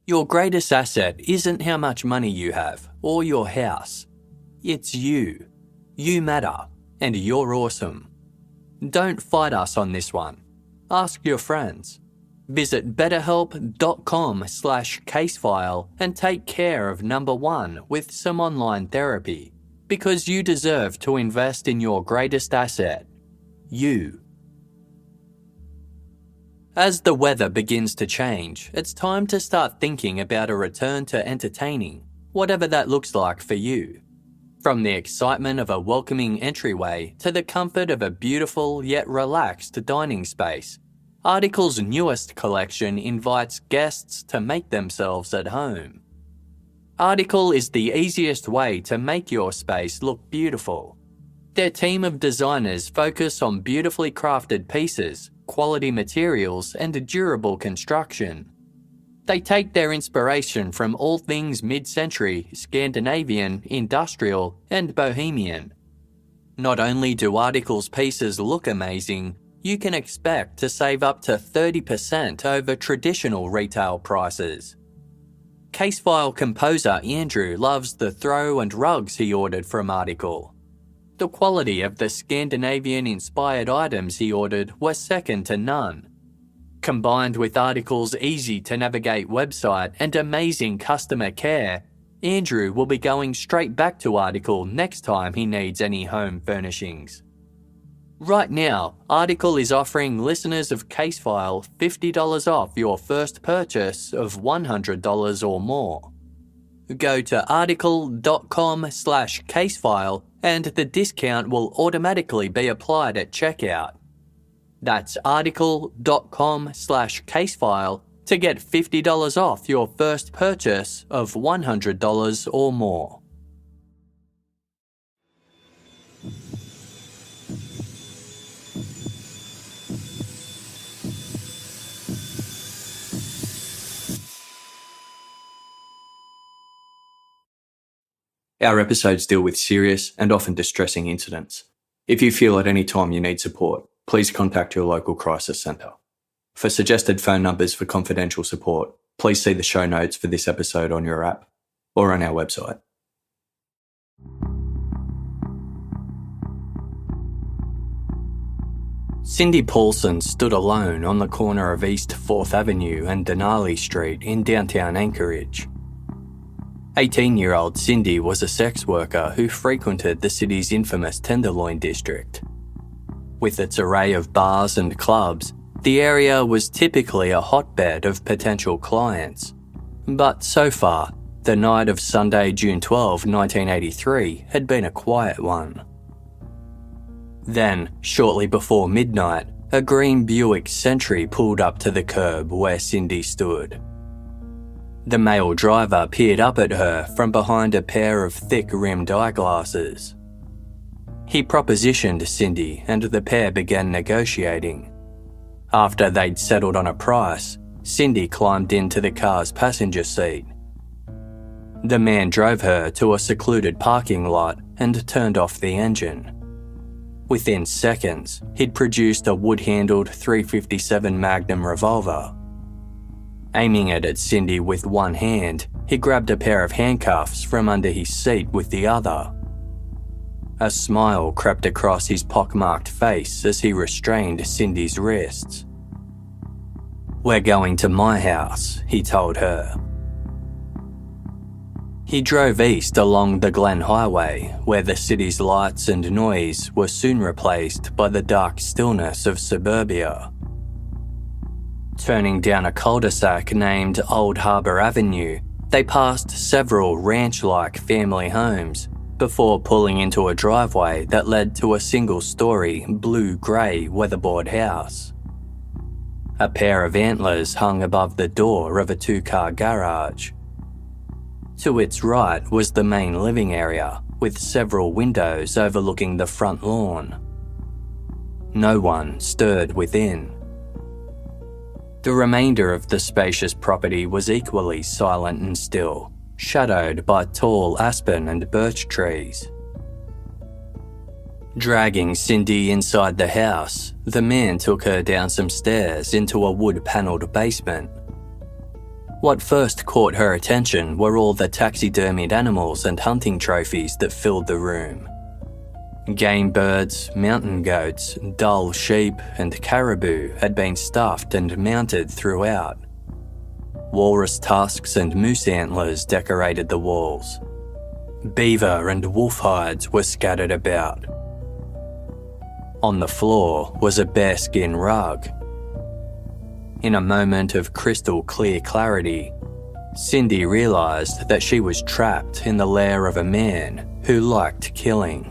Your greatest asset isn't how much money you have or your house. It's you. You matter, and you're awesome. Don't fight us on this one. Ask your friends. Visit betterhelp.com/casefile and take care of number one with some online therapy, because you deserve to invest in your greatest asset, you. As the weather begins to change, it's time to start thinking about a return to entertaining, whatever that looks like for you. From the excitement of a welcoming entryway to the comfort of a beautiful yet relaxed dining space, Article's newest collection invites guests to make themselves at home. Article is the easiest way to make your space look beautiful. Their team of designers focus on beautifully crafted pieces, quality materials, and durable construction. They take their inspiration from all things mid-century, Scandinavian, industrial, and bohemian. Not only do Article's pieces look amazing, you can expect to save up to 30% over traditional retail prices. Casefile composer Andrew loves the throw and rugs he ordered from Article. The quality of the Scandinavian-inspired items he ordered were second to none. Combined with Article's easy-to-navigate website and amazing customer care, Andrew will be going straight back to Article next time he needs any home furnishings. Right now, Article is offering listeners of Casefile $50 off your first purchase of $100 or more. Go to article.com/casefile and the discount will automatically be applied at checkout. That's article.com/casefile to get $50 off your first purchase of $100 or more. Our episodes deal with serious and often distressing incidents. If you feel at any time you need support, please contact your local crisis centre. For suggested phone numbers for confidential support, please see the show notes for this episode on your app or on our website. Cindy Paulson stood alone on the corner of East 4th Avenue and Denali Street in downtown Anchorage. 18-year-old Cindy was a sex worker who frequented the city's infamous Tenderloin district. With its array of bars and clubs, the area was typically a hotbed of potential clients. But so far, the night of Sunday, June 12, 1983 had been a quiet one. Then, shortly before midnight, a green Buick Sentry pulled up to the curb where Cindy stood. The male driver peered up at her from behind a pair of thick-rimmed eyeglasses. He propositioned Cindy and the pair began negotiating. After they'd settled on a price, Cindy climbed into the car's passenger seat. The man drove her to a secluded parking lot and turned off the engine. Within seconds, he'd produced a wood-handled .357 Magnum revolver. Aiming it at Cindy with one hand, he grabbed a pair of handcuffs from under his seat with the other. A smile crept across his pockmarked face as he restrained Cindy's wrists. "We're going to my house," he told her. He drove east along the Glen Highway, where the city's lights and noise were soon replaced by the dark stillness of suburbia. Turning down a cul-de-sac named Old Harbour Avenue, they passed several ranch-like family homes before pulling into a driveway that led to a single-storey, blue-grey weatherboard house. A pair of antlers hung above the door of a two-car garage. To its right was the main living area, with several windows overlooking the front lawn. No one stirred within. The remainder of the spacious property was equally silent and still, shadowed by tall aspen and birch trees. Dragging Cindy inside the house, the man took her down some stairs into a wood-panelled basement. What first caught her attention were all the taxidermied animals and hunting trophies that filled the room. Game birds, mountain goats, dull sheep, and caribou had been stuffed and mounted throughout. Walrus tusks and moose antlers decorated the walls. Beaver and wolf hides were scattered about. On the floor was a bearskin rug. In a moment of crystal clear clarity, Cindy realised that she was trapped in the lair of a man who liked killing.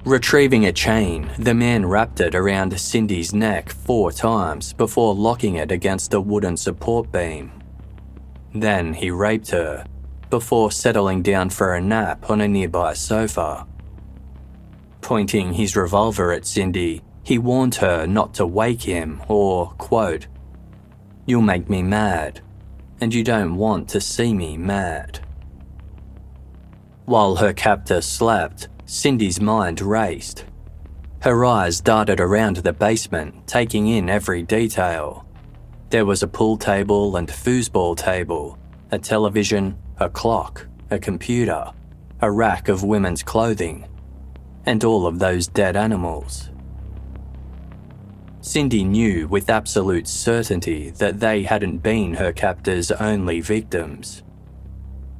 Retrieving a chain, the man wrapped it around Cindy's neck 4 times before locking it against a wooden support beam. Then he raped her, before settling down for a nap on a nearby sofa. Pointing his revolver at Cindy, he warned her not to wake him or, quote, "You'll make me mad, and you don't want to see me mad." While her captor slept, Cindy's mind raced. Her eyes darted around the basement, taking in every detail. There was a pool table and foosball table, a television, a clock, a computer, a rack of women's clothing, and all of those dead animals. Cindy knew with absolute certainty that they hadn't been her captor's only victims.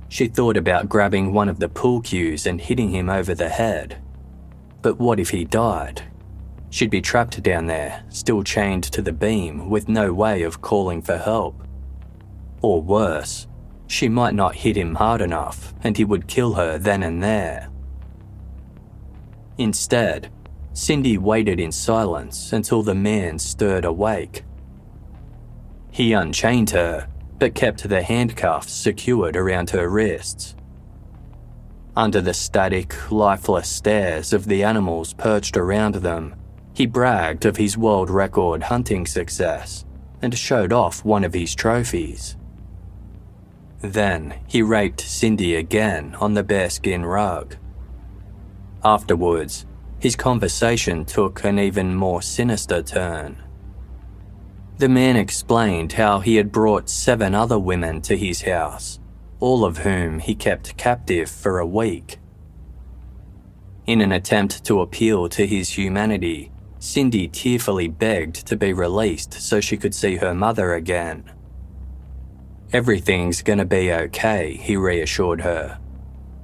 She thought about grabbing one of the pool cues and hitting him over the head. But what if he died? She'd be trapped down there, still chained to the beam with no way of calling for help. Or worse, she might not hit him hard enough and he would kill her then and there. Instead, Cindy waited in silence until the man stirred awake. He unchained her, but kept the handcuffs secured around her wrists. Under the static, lifeless stares of the animals perched around them, he bragged of his world record hunting success and showed off one of his trophies. Then he raped Cindy again on the bearskin rug. Afterwards, his conversation took an even more sinister turn. The man explained how he had brought 7 other women to his house, all of whom he kept captive for a week. In an attempt to appeal to his humanity, Cindy tearfully begged to be released so she could see her mother again. "Everything's gonna be okay," he reassured her.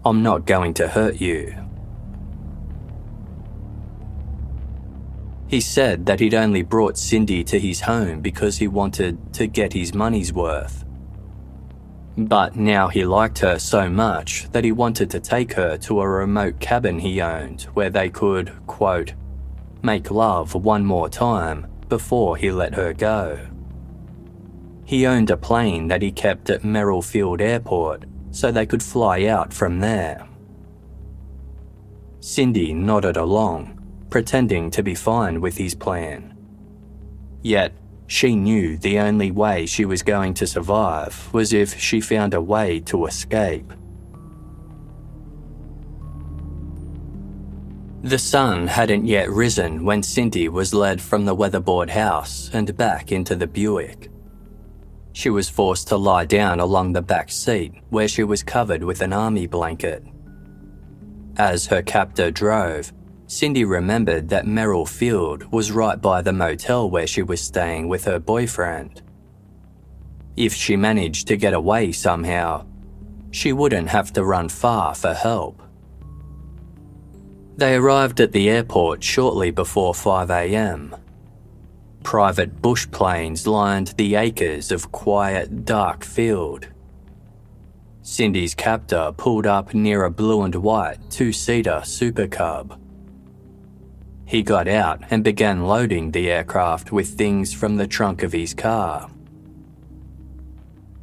"I'm not going to hurt you." He said that he'd only brought Cindy to his home because he wanted to get his money's worth. But now he liked her so much that he wanted to take her to a remote cabin he owned where they could, quote, "make love one more time" before he let her go. He owned a plane that he kept at Merrill Field Airport so they could fly out from there. Cindy nodded along, pretending to be fine with his plan. Yet, she knew the only way she was going to survive was if she found a way to escape. The sun hadn't yet risen when Cindy was led from the weatherboard house and back into the Buick. She was forced to lie down along the back seat where she was covered with an army blanket. As her captor drove, Cindy remembered that Merrill Field was right by the motel where she was staying with her boyfriend. If she managed to get away somehow, she wouldn't have to run far for help. They arrived at the airport shortly before 5 a.m. Private bush planes lined the acres of quiet, dark field. Cindy's captor pulled up near a blue and white 2-seater Super Cub. He got out and began loading the aircraft with things from the trunk of his car.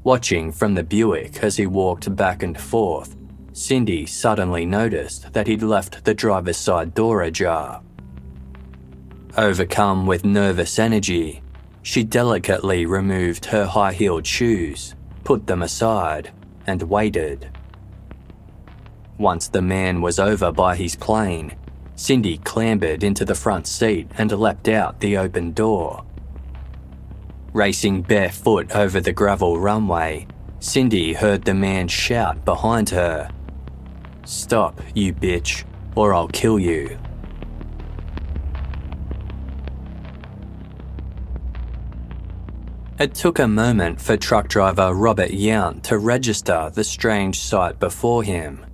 Watching from the Buick as he walked back and forth, Cindy suddenly noticed that he'd left the driver's side door ajar. Overcome with nervous energy, she delicately removed her high-heeled shoes, put them aside, and waited. Once the man was over by his plane, Cindy clambered into the front seat and leapt out the open door. Racing barefoot over the gravel runway, Cindy heard the man shout behind her, "Stop, you bitch, or I'll kill you." It took a moment for truck driver Robert Yount to register the strange sight before him.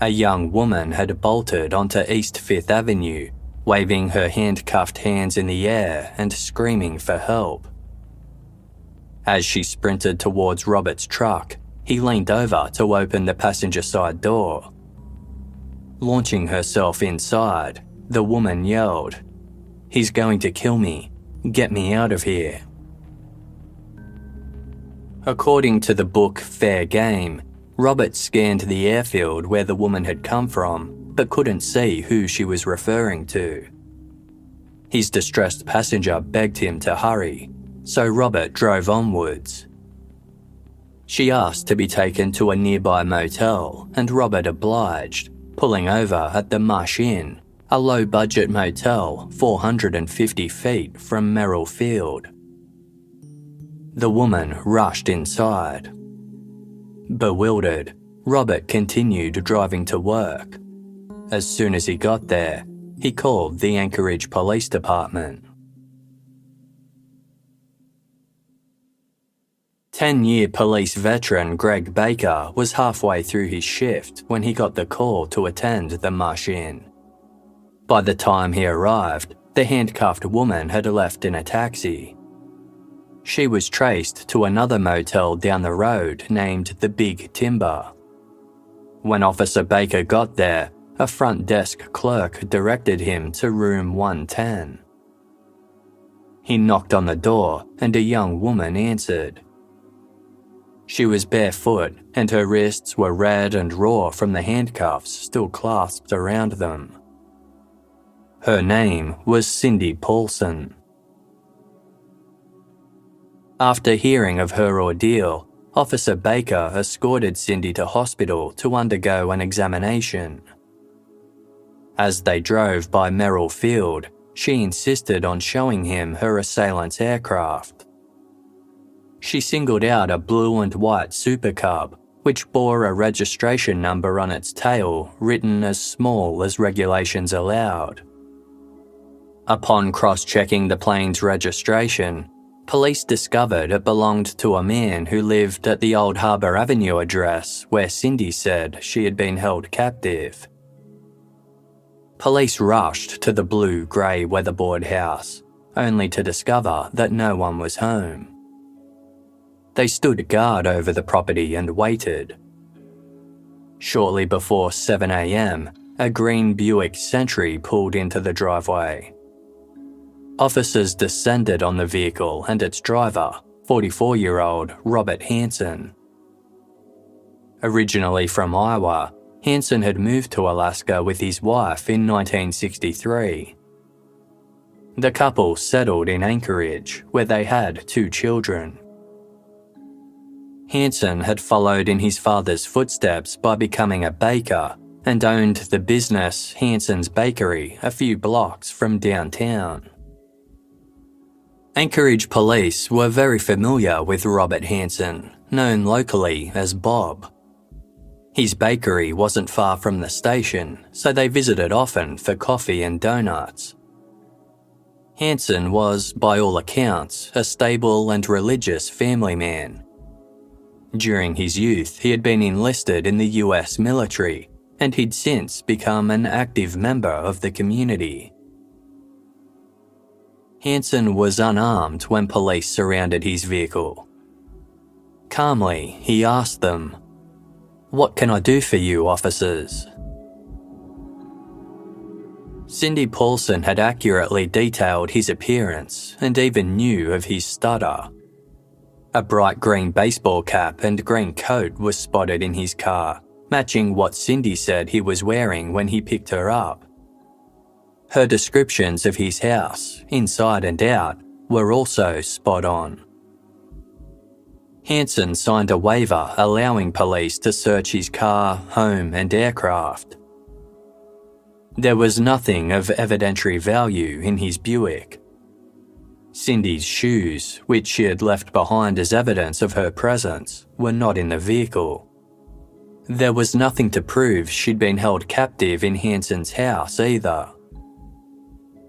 A young woman had bolted onto East 5th Avenue, waving her handcuffed hands in the air and screaming for help. As she sprinted towards Robert's truck, he leaned over to open the passenger side door. Launching herself inside, the woman yelled, "He's going to kill me. Get me out of here." According to the book Fair Game, Robert scanned the airfield where the woman had come from, but couldn't see who she was referring to. His distressed passenger begged him to hurry, so Robert drove onwards. She asked to be taken to a nearby motel, and Robert obliged, pulling over at the Mush Inn, a low-budget motel 450 feet from Merrill Field. The woman rushed inside. Bewildered, Robert continued driving to work. As soon as he got there, he called the Anchorage Police Department. 10-year police veteran Greg Baker was halfway through his shift when he got the call to attend the Mush Inn. By the time he arrived, the handcuffed woman had left in a taxi. She was traced to another motel down the road named the Big Timber. When Officer Baker got there, a front desk clerk directed him to room 110. He knocked on the door and a young woman answered. She was barefoot and her wrists were red and raw from the handcuffs still clasped around them. Her name was Cindy Paulson. After hearing of her ordeal, Officer Baker escorted Cindy to hospital to undergo an examination. As they drove by Merrill Field, she insisted on showing him her assailant's aircraft. She singled out a blue and white Super Cub, which bore a registration number on its tail written as small as regulations allowed. Upon cross-checking the plane's registration, police discovered it belonged to a man who lived at the Old Harbour Avenue address where Cindy said she had been held captive. Police rushed to the blue-grey weatherboard house, only to discover that no one was home. They stood guard over the property and waited. Shortly before 7 a.m, a green Buick Sentry pulled into the driveway. Officers descended on the vehicle and its driver, 44-year-old Robert Hansen. Originally from Iowa, Hansen had moved to Alaska with his wife in 1963. The couple settled in Anchorage, where they had 2 children. Hansen had followed in his father's footsteps by becoming a baker and owned the business Hansen's Bakery a few blocks from downtown. Anchorage police were very familiar with Robert Hansen, known locally as Bob. His bakery wasn't far from the station, so they visited often for coffee and donuts. Hansen was, by all accounts, a stable and religious family man. During his youth, he had been enlisted in the US military, and he'd since become an active member of the community. Hansen was unarmed when police surrounded his vehicle. Calmly, he asked them, "What can I do for you, officers?" Cindy Paulson had accurately detailed his appearance and even knew of his stutter. A bright green baseball cap and green coat was spotted in his car, matching what Cindy said he was wearing when he picked her up. Her descriptions of his house, inside and out, were also spot on. Hansen signed a waiver allowing police to search his car, home and aircraft. There was nothing of evidentiary value in his Buick. Cindy's shoes, which she had left behind as evidence of her presence, were not in the vehicle. There was nothing to prove she'd been held captive in Hansen's house either.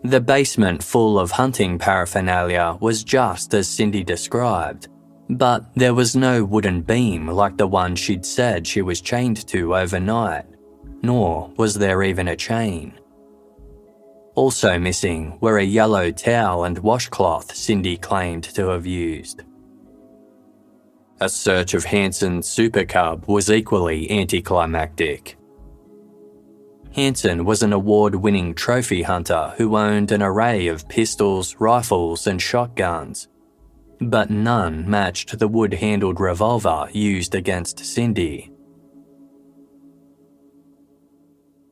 The basement full of hunting paraphernalia was just as Cindy described, but there was no wooden beam like the one she'd said she was chained to overnight, nor was there even a chain. Also missing were a yellow towel and washcloth Cindy claimed to have used. A search of Hansen's Super Cub was equally anticlimactic. Hansen was an award-winning trophy hunter who owned an array of pistols, rifles and shotguns, but none matched the wood-handled revolver used against Cindy.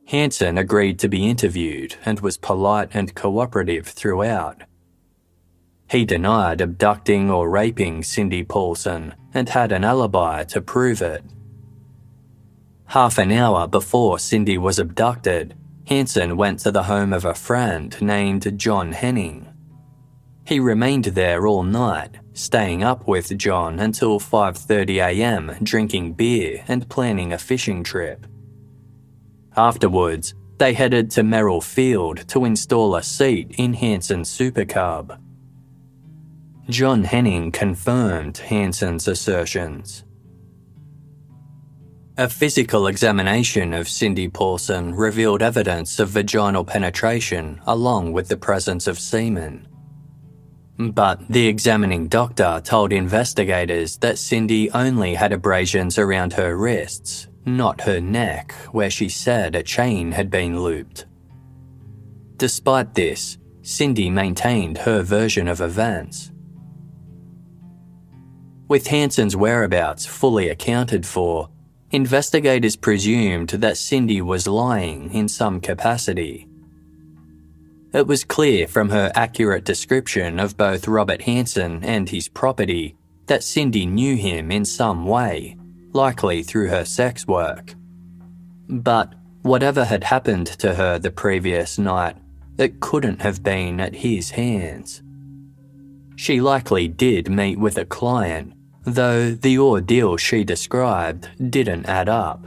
Hansen agreed to be interviewed and was polite and cooperative throughout. He denied abducting or raping Cindy Paulson and had an alibi to prove it. Half an hour before Cindy was abducted, Hansen went to the home of a friend named John Henning. He remained there all night, staying up with John until 5:30 a.m. drinking beer and planning a fishing trip. Afterwards, they headed to Merrill Field to install a seat in Hansen's Super Cub. John Henning confirmed Hansen's assertions. A physical examination of Cindy Paulson revealed evidence of vaginal penetration along with the presence of semen. But the examining doctor told investigators that Cindy only had abrasions around her wrists, not her neck, where she said a chain had been looped. Despite this, Cindy maintained her version of events. With Hansen's whereabouts fully accounted for, investigators presumed that Cindy was lying in some capacity. It was clear from her accurate description of both Robert Hansen and his property that Cindy knew him in some way, likely through her sex work. But whatever had happened to her the previous night, it couldn't have been at his hands. She likely did meet with a client, though the ordeal she described didn't add up.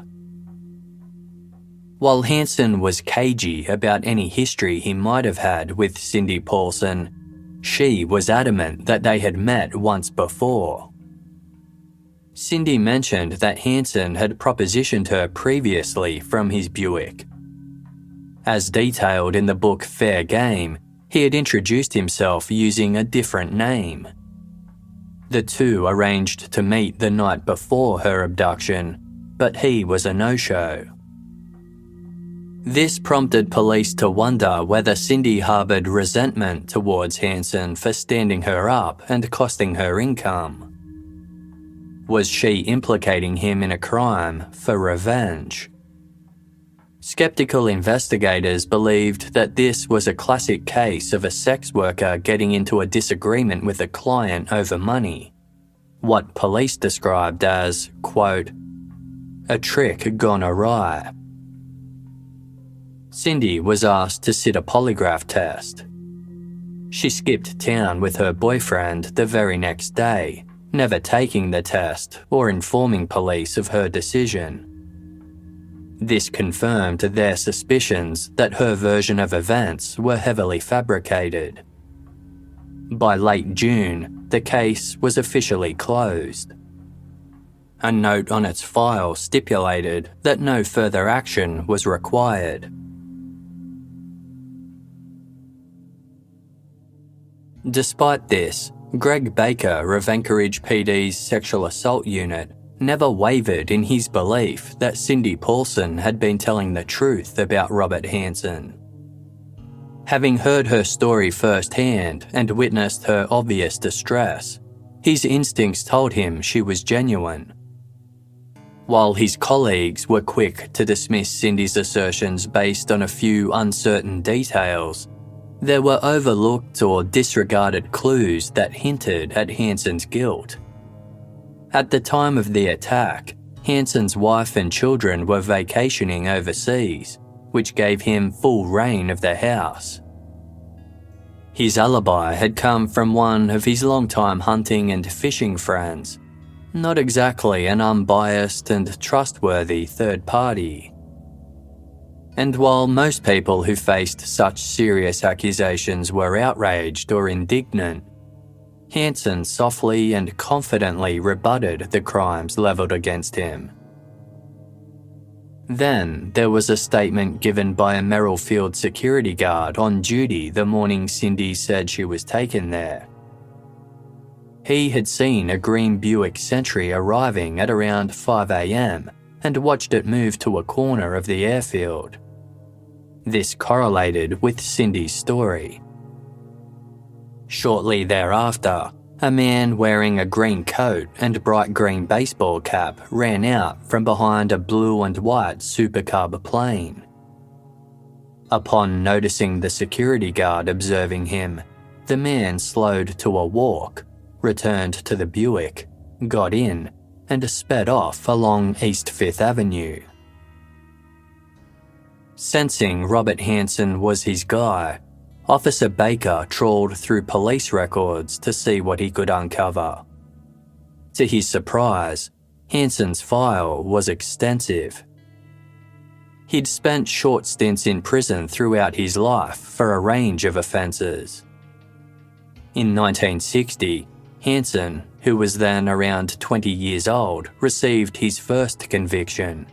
While Hansen was cagey about any history he might have had with Cindy Paulson, she was adamant that they had met once before. Cindy mentioned that Hansen had propositioned her previously from his Buick. As detailed in the book Fair Game, he had introduced himself using a different name. The two arranged to meet the night before her abduction, but he was a no-show. This prompted police to wonder whether Cindy harboured resentment towards Hansen for standing her up and costing her income. Was she implicating him in a crime for revenge? Skeptical investigators believed that this was a classic case of a sex worker getting into a disagreement with a client over money, what police described as, quote, a trick gone awry. Cindy was asked to sit a polygraph test. She skipped town with her boyfriend the very next day, never taking the test or informing police of her decision. This confirmed their suspicions that her version of events were heavily fabricated. By late June, the case was officially closed. A note on its file stipulated that no further action was required. Despite this, Greg Baker of Anchorage PD's Sexual Assault Unit never wavered in his belief that Cindy Paulson had been telling the truth about Robert Hansen. Having heard her story firsthand and witnessed her obvious distress, his instincts told him she was genuine. While his colleagues were quick to dismiss Cindy's assertions based on a few uncertain details, there were overlooked or disregarded clues that hinted at Hanson's guilt. At the time of the attack, Hanson's wife and children were vacationing overseas, which gave him full reign of the house. His alibi had come from one of his longtime hunting and fishing friends, not exactly an unbiased and trustworthy third party. And while most people who faced such serious accusations were outraged or indignant, Hanson softly and confidently rebutted the crimes levelled against him. Then there was a statement given by a Merrillfield security guard on duty the morning Cindy said she was taken there. He had seen a green Buick Sentry arriving at around 5 a.m. and watched it move to a corner of the airfield. This correlated with Cindy's story. Shortly thereafter, a man wearing a green coat and bright green baseball cap ran out from behind a blue and white Super Cub plane. Upon noticing the security guard observing him, the man slowed to a walk, returned to the Buick, got in, and sped off along East 5th Avenue. Sensing Robert Hanson was his guy, Officer Baker trawled through police records to see what he could uncover. To his surprise, Hanson's file was extensive. He'd spent short stints in prison throughout his life for a range of offences. In 1960, Hanson, who was then around 20 years old, received his first conviction.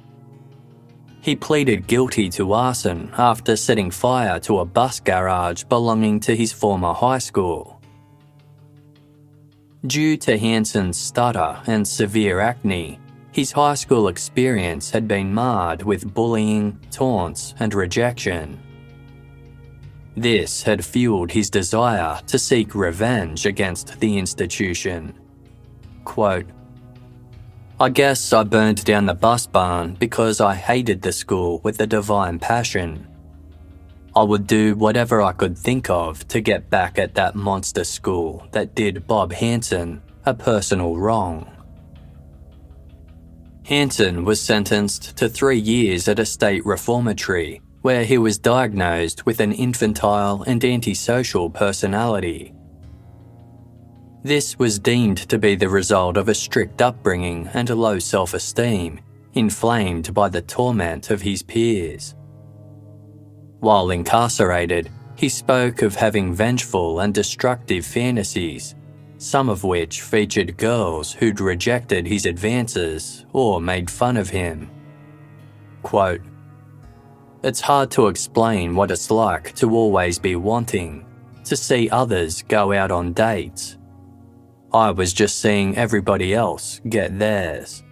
He pleaded guilty to arson after setting fire to a bus garage belonging to his former high school. Due to Hanson's stutter and severe acne, his high school experience had been marred with bullying, taunts, and rejection. This had fueled his desire to seek revenge against the institution. Quote, "I guess I burned down the bus barn because I hated the school with a divine passion. I would do whatever I could think of to get back at that monster school that did Bob Hanson a personal wrong." Hanson was sentenced to 3 years at a state reformatory, where he was diagnosed with an infantile and antisocial personality. This was deemed to be the result of a strict upbringing and low self-esteem, inflamed by the torment of his peers. While incarcerated, he spoke of having vengeful and destructive fantasies, some of which featured girls who'd rejected his advances or made fun of him. Quote, "It's hard to explain what it's like to always be wanting, to see others go out on dates. I was just seeing everybody else get theirs."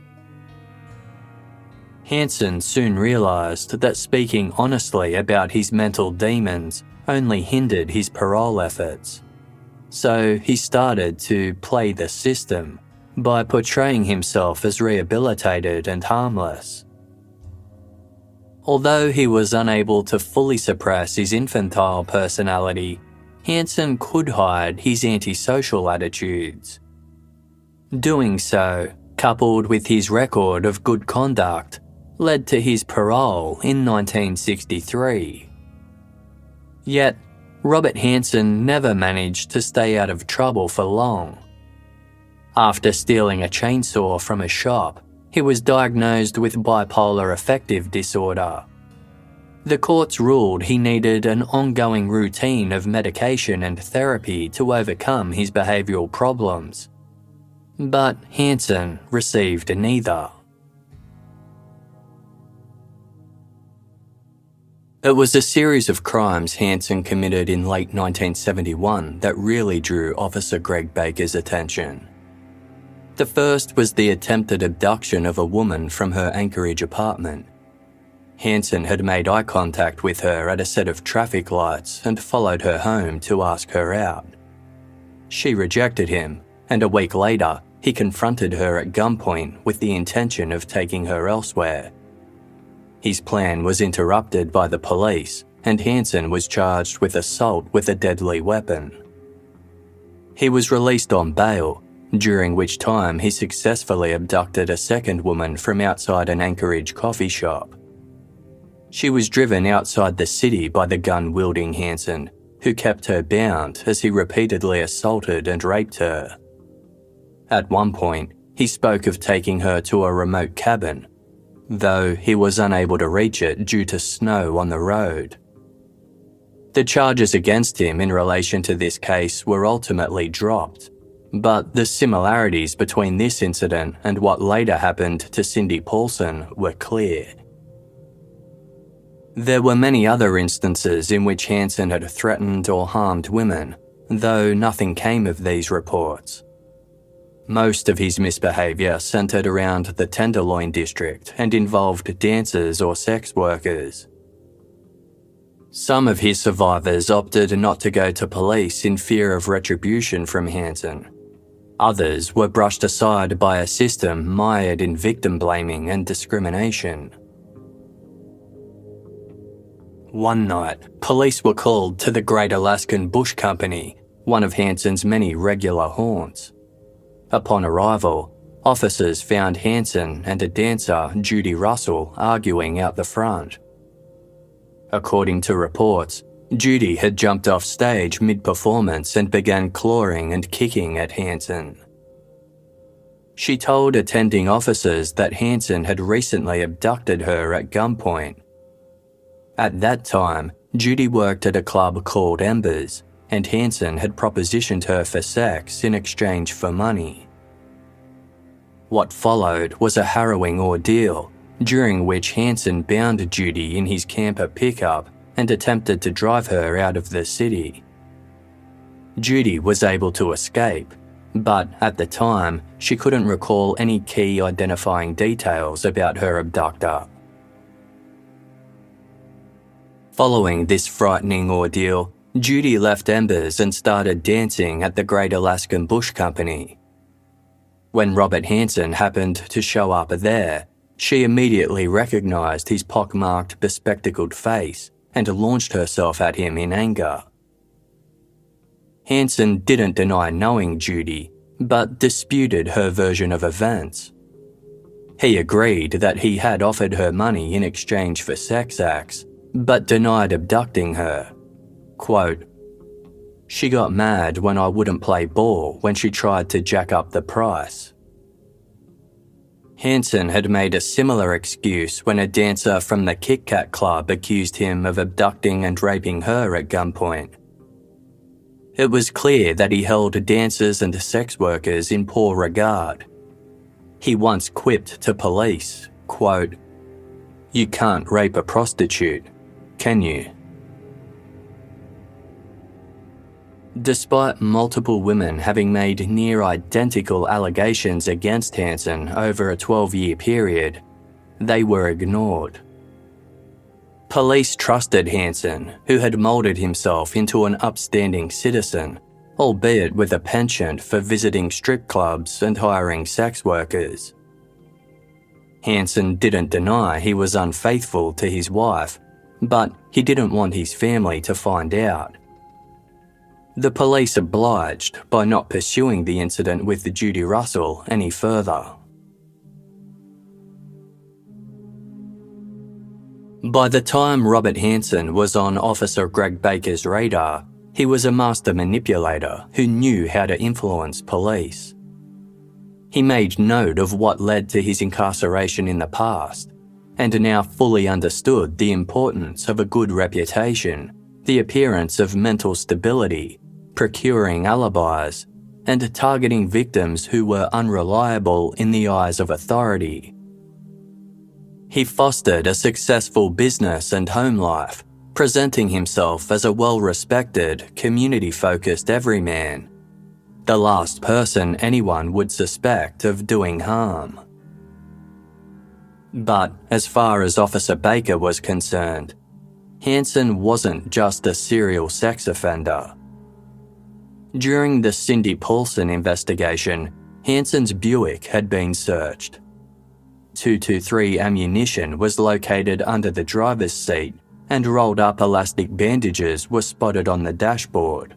Hanson soon realised that speaking honestly about his mental demons only hindered his parole efforts. So he started to play the system by portraying himself as rehabilitated and harmless. Although he was unable to fully suppress his infantile personality, Hanson could hide his antisocial attitudes. Doing so, coupled with his record of good conduct, led to his parole in 1963. Yet, Robert Hanson never managed to stay out of trouble for long. After stealing a chainsaw from a shop, he was diagnosed with bipolar affective disorder. The courts ruled he needed an ongoing routine of medication and therapy to overcome his behavioural problems. But Hanson received neither. It was a series of crimes Hanson committed in late 1971 that really drew Officer Greg Baker's attention. The first was the attempted abduction of a woman from her Anchorage apartment. Hanson had made eye contact with her at a set of traffic lights and followed her home to ask her out. She rejected him and a week later, he confronted her at gunpoint with the intention of taking her elsewhere. His plan was interrupted by the police, and Hansen was charged with assault with a deadly weapon. He was released on bail, during which time he successfully abducted a second woman from outside an Anchorage coffee shop. She was driven outside the city by the gun-wielding Hansen, who kept her bound as he repeatedly assaulted and raped her. At one point, he spoke of taking her to a remote cabin, though he was unable to reach it due to snow on the road. The charges against him in relation to this case were ultimately dropped, but the similarities between this incident and what later happened to Cindy Paulson were clear. There were many other instances in which Hansen had threatened or harmed women, though nothing came of these reports. Most of his misbehaviour centred around the Tenderloin district and involved dancers or sex workers. Some of his survivors opted not to go to police in fear of retribution from Hansen. Others were brushed aside by a system mired in victim blaming and discrimination. One night, police were called to the Great Alaskan Bush Company, one of Hansen's many regular haunts. Upon arrival, officers found Hansen and a dancer, Judy Russell, arguing out the front. According to reports, Judy had jumped off stage mid-performance and began clawing and kicking at Hansen. She told attending officers that Hansen had recently abducted her at gunpoint. At that time, Judy worked at a club called Embers, and Hansen had propositioned her for sex in exchange for money. What followed was a harrowing ordeal, during which Hansen bound Judy in his camper pickup and attempted to drive her out of the city. Judy was able to escape, but at the time, she couldn't recall any key identifying details about her abductor. Following this frightening ordeal, Judy left Embers and started dancing at the Great Alaskan Bush Company. When Robert Hansen happened to show up there, she immediately recognised his pockmarked, bespectacled face and launched herself at him in anger. Hansen didn't deny knowing Judy, but disputed her version of events. He agreed that he had offered her money in exchange for sex acts, but denied abducting her. Quote, "She got mad when I wouldn't play ball when she tried to jack up the price." Hansen had made a similar excuse when a dancer from the Kit Kat Club accused him of abducting and raping her at gunpoint. It was clear that he held dancers and sex workers in poor regard. He once quipped to police, quote, "You can't rape a prostitute, can you?" Despite multiple women having made near-identical allegations against Hansen over a 12-year period, they were ignored. Police trusted Hansen, who had moulded himself into an upstanding citizen, albeit with a penchant for visiting strip clubs and hiring sex workers. Hansen didn't deny he was unfaithful to his wife, but he didn't want his family to find out. The police obliged by not pursuing the incident with Judy Russell any further. By the time Robert Hansen was on Officer Greg Baker's radar, he was a master manipulator who knew how to influence police. He made note of what led to his incarceration in the past, and now fully understood the importance of a good reputation, the appearance of mental stability, procuring alibis, and targeting victims who were unreliable in the eyes of authority. He fostered a successful business and home life, presenting himself as a well-respected, community-focused everyman, the last person anyone would suspect of doing harm. But as far as Officer Baker was concerned, Hansen wasn't just a serial sex offender. During the Cindy Paulson investigation, Hansen's Buick had been searched. .223 ammunition was located under the driver's seat, and rolled-up elastic bandages were spotted on the dashboard.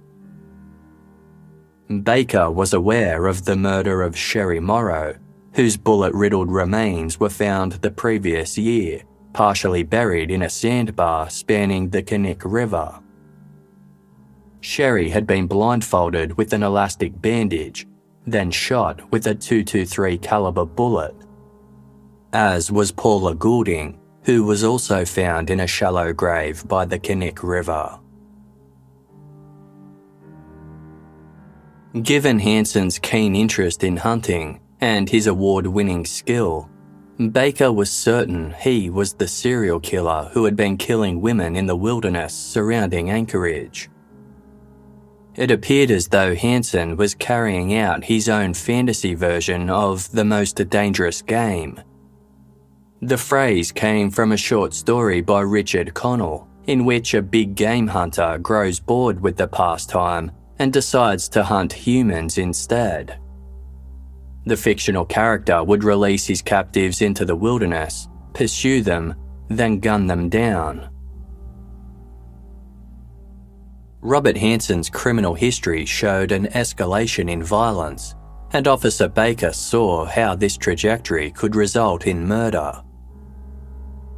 Baker was aware of the murder of Sherry Morrow, whose bullet-riddled remains were found the previous year, partially buried in a sandbar spanning the Knik River. Sherry had been blindfolded with an elastic bandage, then shot with a .223 caliber bullet, as was Paula Goulding, who was also found in a shallow grave by the Knik River. Given Hansen's keen interest in hunting and his award-winning skill, Baker was certain he was the serial killer who had been killing women in the wilderness surrounding Anchorage. It appeared as though Hansen was carrying out his own fantasy version of the most dangerous game. The phrase came from a short story by Richard Connell, in which a big game hunter grows bored with the pastime and decides to hunt humans instead. The fictional character would release his captives into the wilderness, pursue them, then gun them down. Robert Hansen's criminal history showed an escalation in violence, and Officer Baker saw how this trajectory could result in murder.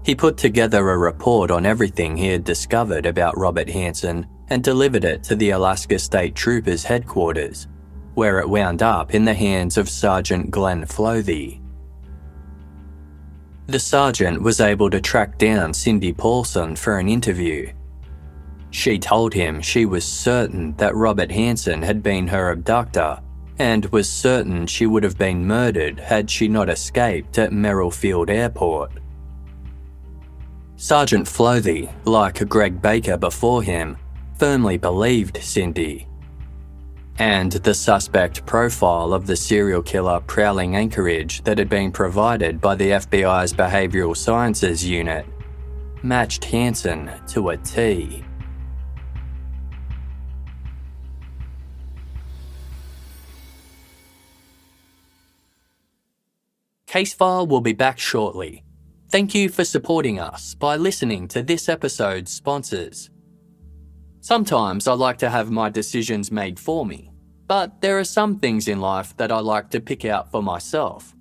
He put together a report on everything he had discovered about Robert Hansen and delivered it to the Alaska State Troopers headquarters, where it wound up in the hands of Sergeant Glenn Flothy. The sergeant was able to track down Cindy Paulson for an interview. She told him she was certain that Robert Hansen had been her abductor and was certain she would have been murdered had she not escaped at Merrill Field Airport. Sergeant Flothy, like Greg Baker before him, firmly believed Cindy. And the suspect profile of the serial killer prowling Anchorage that had been provided by the FBI's Behavioral Sciences Unit matched Hansen to a T. Casefile will be back shortly. Thank you for supporting us by listening to this episode's sponsors. Sometimes I like to have my decisions made for me, but there are some things in life that I like to pick out for myself,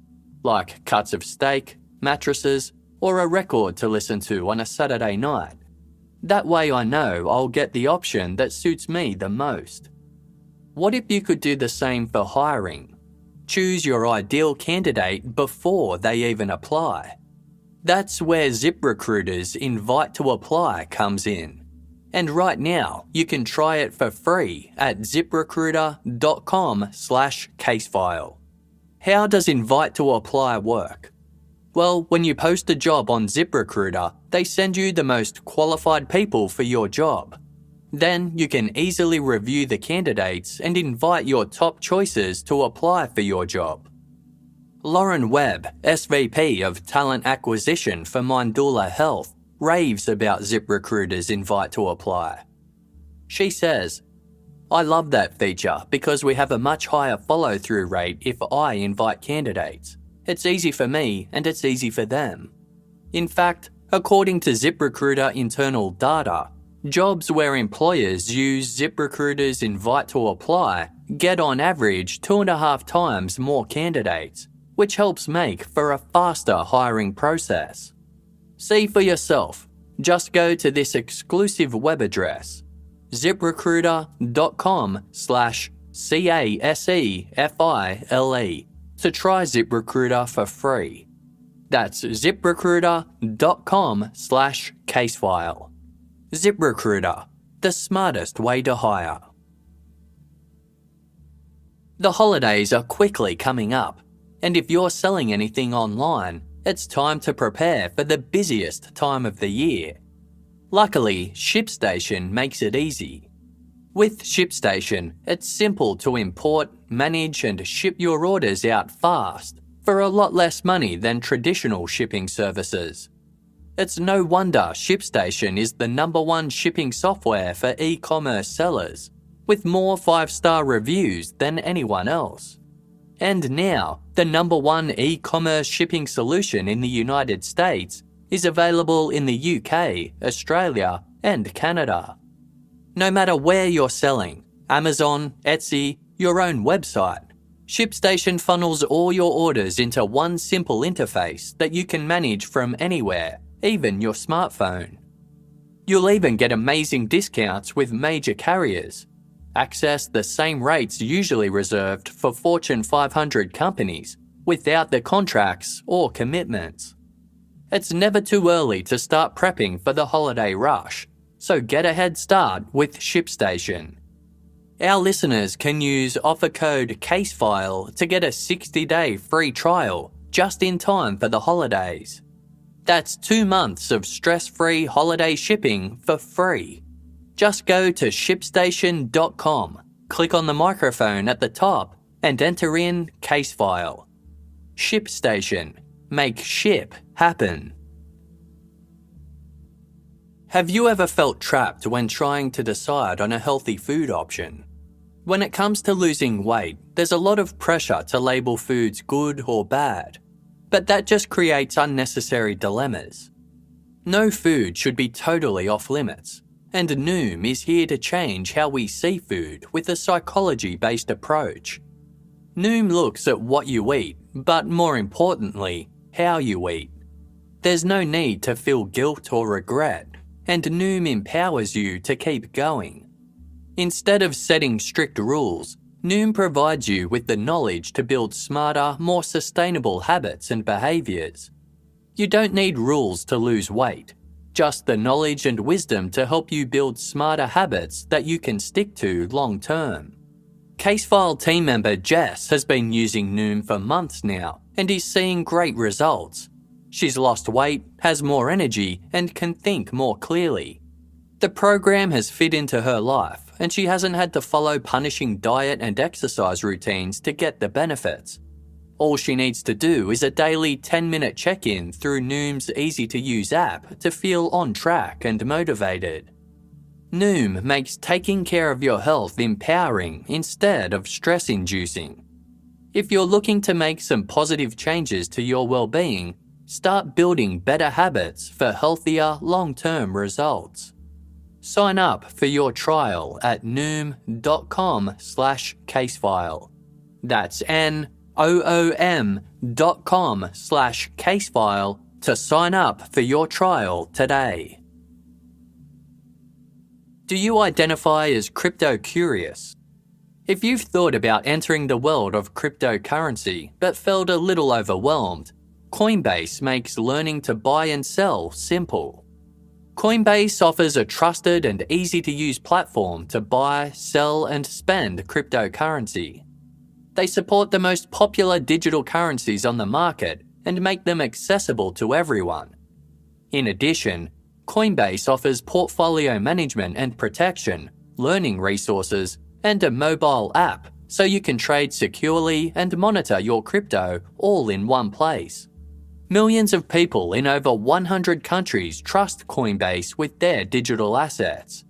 like cuts of steak, mattresses, or a record to listen to on a Saturday night. That way I know I'll get the option that suits me the most. What if you could do the same for hiring? Choose your ideal candidate before they even apply. That's where ZipRecruiter's Invite to Apply comes in. And right now, you can try it for free at ziprecruiter.com/casefile. How does Invite to Apply work? Well, when you post a job on ZipRecruiter, they send you the most qualified people for your job. Then you can easily review the candidates and invite your top choices to apply for your job. Lauren Webb, SVP of Talent Acquisition for Mindula Health, raves about ZipRecruiter's Invite to Apply. She says, "I love that feature because we have a much higher follow-through rate if I invite candidates. It's easy for me and it's easy for them. In fact, according to ZipRecruiter internal data, jobs where employers use ZipRecruiter's Invite to Apply get on average 2.5 times more candidates, which helps make for a faster hiring process. See for yourself. Just go to this exclusive web address, ziprecruiter.com/CASEFILE, to try ZipRecruiter for free. That's ziprecruiter.com/casefile. ZipRecruiter, the smartest way to hire. The holidays are quickly coming up, and if you're selling anything online, it's time to prepare for the busiest time of the year. Luckily, ShipStation makes it easy. With ShipStation, it's simple to import, manage, and ship your orders out fast for a lot less money than traditional shipping services. It's no wonder ShipStation is the #1 shipping software for e-commerce sellers. with more 5-star reviews than anyone else. And now, the #1 e-commerce shipping solution in the United States is available in the UK, Australia, and Canada. No matter where you're selling, Amazon, Etsy, your own website, ShipStation funnels all your orders into one simple interface that you can manage from anywhere, even your smartphone. You'll even get amazing discounts with major carriers. Access the same rates usually reserved for Fortune 500 companies without the contracts or commitments. It's never too early to start prepping for the holiday rush, so get a head start with ShipStation. Our listeners can use offer code CASEFILE to get a 60-day free trial just in time for the holidays. That's 2 months of stress-free holiday shipping for free. Just go to ShipStation.com, click on the microphone at the top, and enter in CASEFILE. ShipStation. Make ship happen. Have you ever felt trapped when trying to decide on a healthy food option? When it comes to losing weight, there's a lot of pressure to label foods good or bad, but that just creates unnecessary dilemmas. No food should be totally off limits, and Noom is here to change how we see food with a psychology-based approach. Noom looks at what you eat, but more importantly, how you eat. There's no need to feel guilt or regret, and Noom empowers you to keep going. Instead of setting strict rules, Noom provides you with the knowledge to build smarter, more sustainable habits and behaviours. You don't need rules to lose weight, just the knowledge and wisdom to help you build smarter habits that you can stick to long term. CaseFile team member Jess has been using Noom for months now and is seeing great results. She's lost weight, has more energy, and can think more clearly. The program has fit into her life, and she hasn't had to follow punishing diet and exercise routines to get the benefits. All she needs to do is a daily 10-minute check-in through Noom's easy-to-use app to feel on track and motivated. Noom makes taking care of your health empowering instead of stress-inducing. If you're looking to make some positive changes to your well-being, start building better habits for healthier, long-term results. Sign up for your trial at noom.com/casefile. That's noom.com/casefile to sign up for your trial today. Do you identify as crypto curious? If you've thought about entering the world of cryptocurrency but felt a little overwhelmed, Coinbase makes learning to buy and sell simple. Coinbase offers a trusted and easy-to-use platform to buy, sell, and spend cryptocurrency. They support the most popular digital currencies on the market and make them accessible to everyone. In addition, Coinbase offers portfolio management and protection, learning resources, and a mobile app so you can trade securely and monitor your crypto all in one place. Millions of people in over 100 countries trust Coinbase with their digital assets.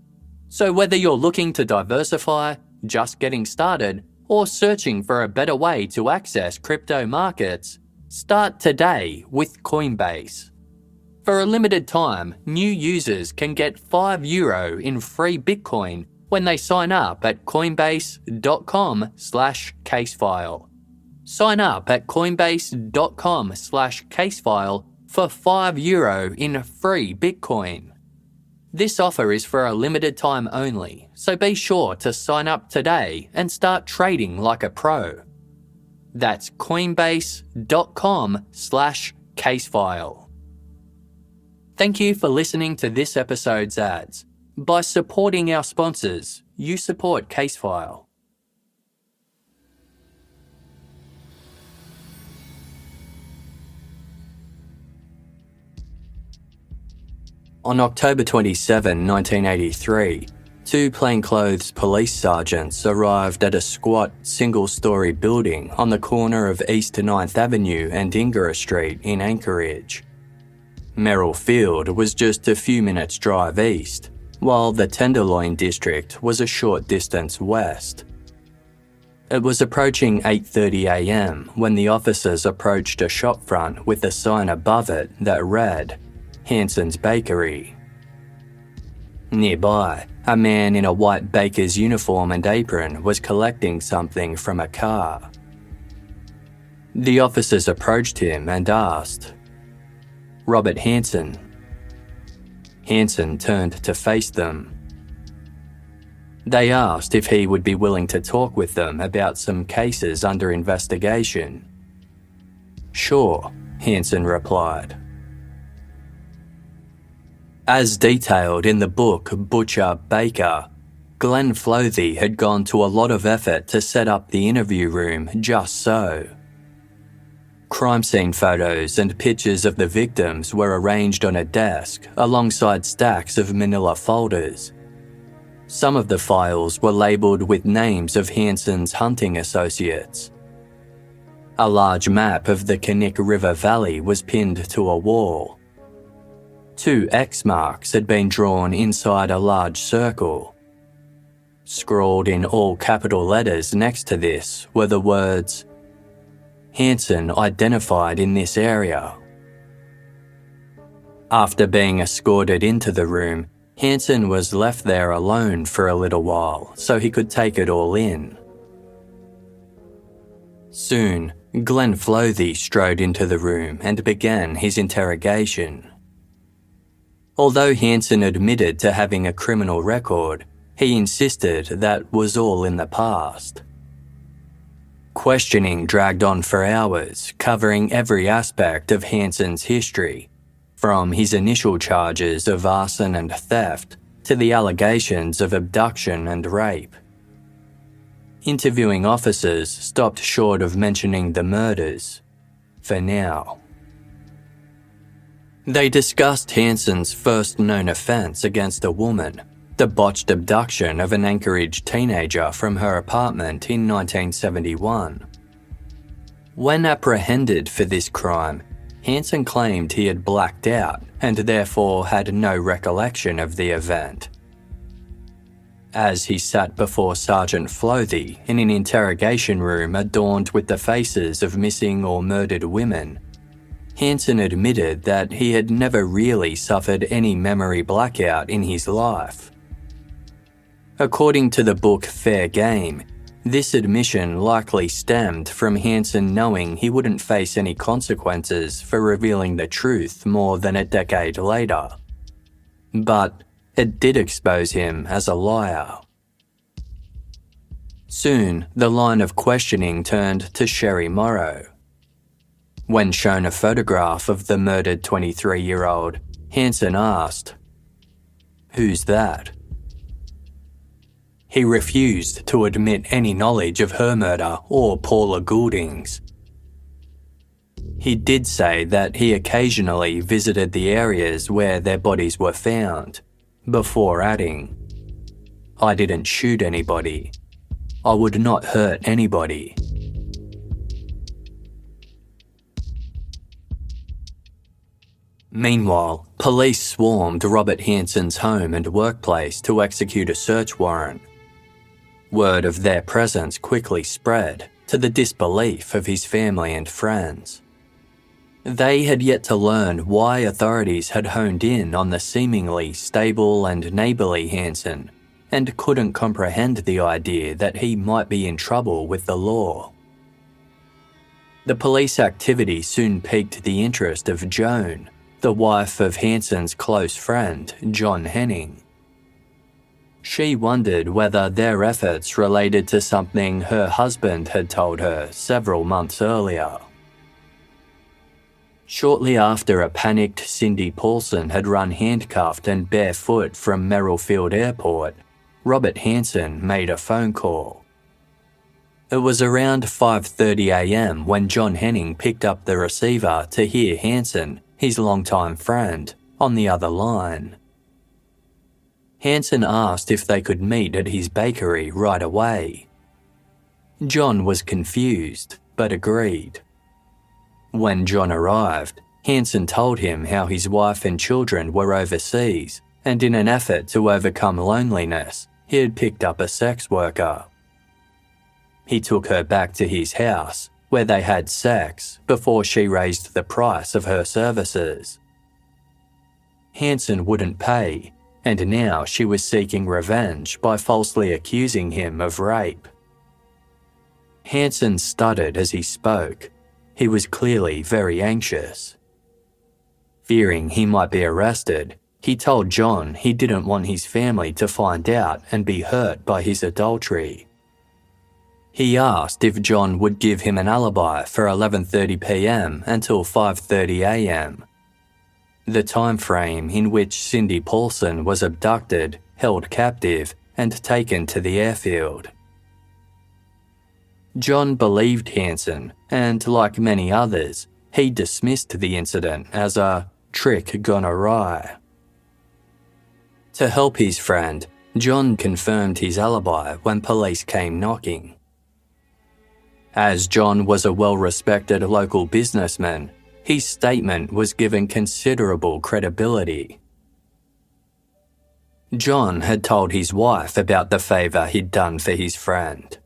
So whether you're looking to diversify, just getting started, or searching for a better way to access crypto markets, start today with Coinbase. For a limited time, new users can get €5 in free Bitcoin when they sign up at coinbase.com/casefile. Sign up at coinbase.com/casefile for €5 in free Bitcoin. This offer is for a limited time only, so be sure to sign up today and start trading like a pro. That's coinbase.com/casefile. Thank you for listening to this episode's ads. By supporting our sponsors, you support CaseFile. On October 27, 1983, two plainclothes police sergeants arrived at a squat, single-storey building on the corner of East 9th Avenue and Ingara Street in Anchorage. Merrill Field was just a few minutes' drive east, while the Tenderloin district was a short distance west. It was approaching 8:30 a.m. when the officers approached a shopfront with a sign above it that read, Hanson's Bakery. Nearby, a man in a white baker's uniform and apron was collecting something from a car. The officers approached him and asked, "Robert Hanson?" Hanson turned to face them. They asked if he would be willing to talk with them about some cases under investigation. "Sure," Hanson replied. As detailed in the book Butcher, Baker, Glenn Floethy had gone to a lot of effort to set up the interview room just so. Crime scene photos and pictures of the victims were arranged on a desk alongside stacks of manila folders. Some of the files were labelled with names of Hanson's hunting associates. A large map of the Knik River Valley was pinned to a wall. 2 X marks had been drawn inside a large circle. Scrawled in all capital letters next to this were the words, Hanson identified in this area. After being escorted into the room, Hanson was left there alone for a little while so he could take it all in. Soon, Glenn Floethy strode into the room and began his interrogation. Although Hanson admitted to having a criminal record, he insisted that was all in the past. Questioning dragged on for hours, covering every aspect of Hanson's history, from his initial charges of arson and theft to the allegations of abduction and rape. Interviewing officers stopped short of mentioning the murders, for now. They discussed Hanson's first known offence against a woman, the botched abduction of an Anchorage teenager from her apartment in 1971. When apprehended for this crime, Hanson claimed he had blacked out and therefore had no recollection of the event. As he sat before Sergeant Floethy in an interrogation room adorned with the faces of missing or murdered women, Hanson admitted that he had never really suffered any memory blackout in his life. According to the book Fair Game, this admission likely stemmed from Hanson knowing he wouldn't face any consequences for revealing the truth more than a decade later. But it did expose him as a liar. Soon, the line of questioning turned to Sherry Morrow. When shown a photograph of the murdered 23-year-old, Hanson asked, "Who's that?" He refused to admit any knowledge of her murder or Paula Goulding's. He did say that he occasionally visited the areas where their bodies were found, before adding, "I didn't shoot anybody. I would not hurt anybody." Meanwhile, police swarmed Robert Hanson's home and workplace to execute a search warrant. Word of their presence quickly spread, to the disbelief of his family and friends. They had yet to learn why authorities had honed in on the seemingly stable and neighbourly Hanson, and couldn't comprehend the idea that he might be in trouble with the law. The police activity soon piqued the interest of Joan, the wife of Hanson's close friend, John Henning. She wondered whether their efforts related to something her husband had told her several months earlier. Shortly after a panicked Cindy Paulson had run handcuffed and barefoot from Merrillfield Airport, Robert Hanson made a phone call. It was around 5:30 a.m. when John Henning picked up the receiver to hear Hanson, his longtime friend, on the other line. Hanson asked if they could meet at his bakery right away. John was confused, but agreed. When John arrived, Hanson told him how his wife and children were overseas and in an effort to overcome loneliness, he had picked up a sex worker. He took her back to his house, where they had sex before she raised the price of her services. Hansen wouldn't pay, and now she was seeking revenge by falsely accusing him of rape. Hansen stuttered as he spoke. He was clearly very anxious. Fearing he might be arrested, he told John he didn't want his family to find out and be hurt by his adultery. He asked if John would give him an alibi for 11:30 p.m. until 5:30 a.m., the time frame in which Cindy Paulson was abducted, held captive, and taken to the airfield. John believed Hansen, and like many others, he dismissed the incident as a trick gone awry. To help his friend, John confirmed his alibi when police came knocking. As John was a well-respected local businessman, his statement was given considerable credibility. John had told his wife about the favour he'd done for his friend.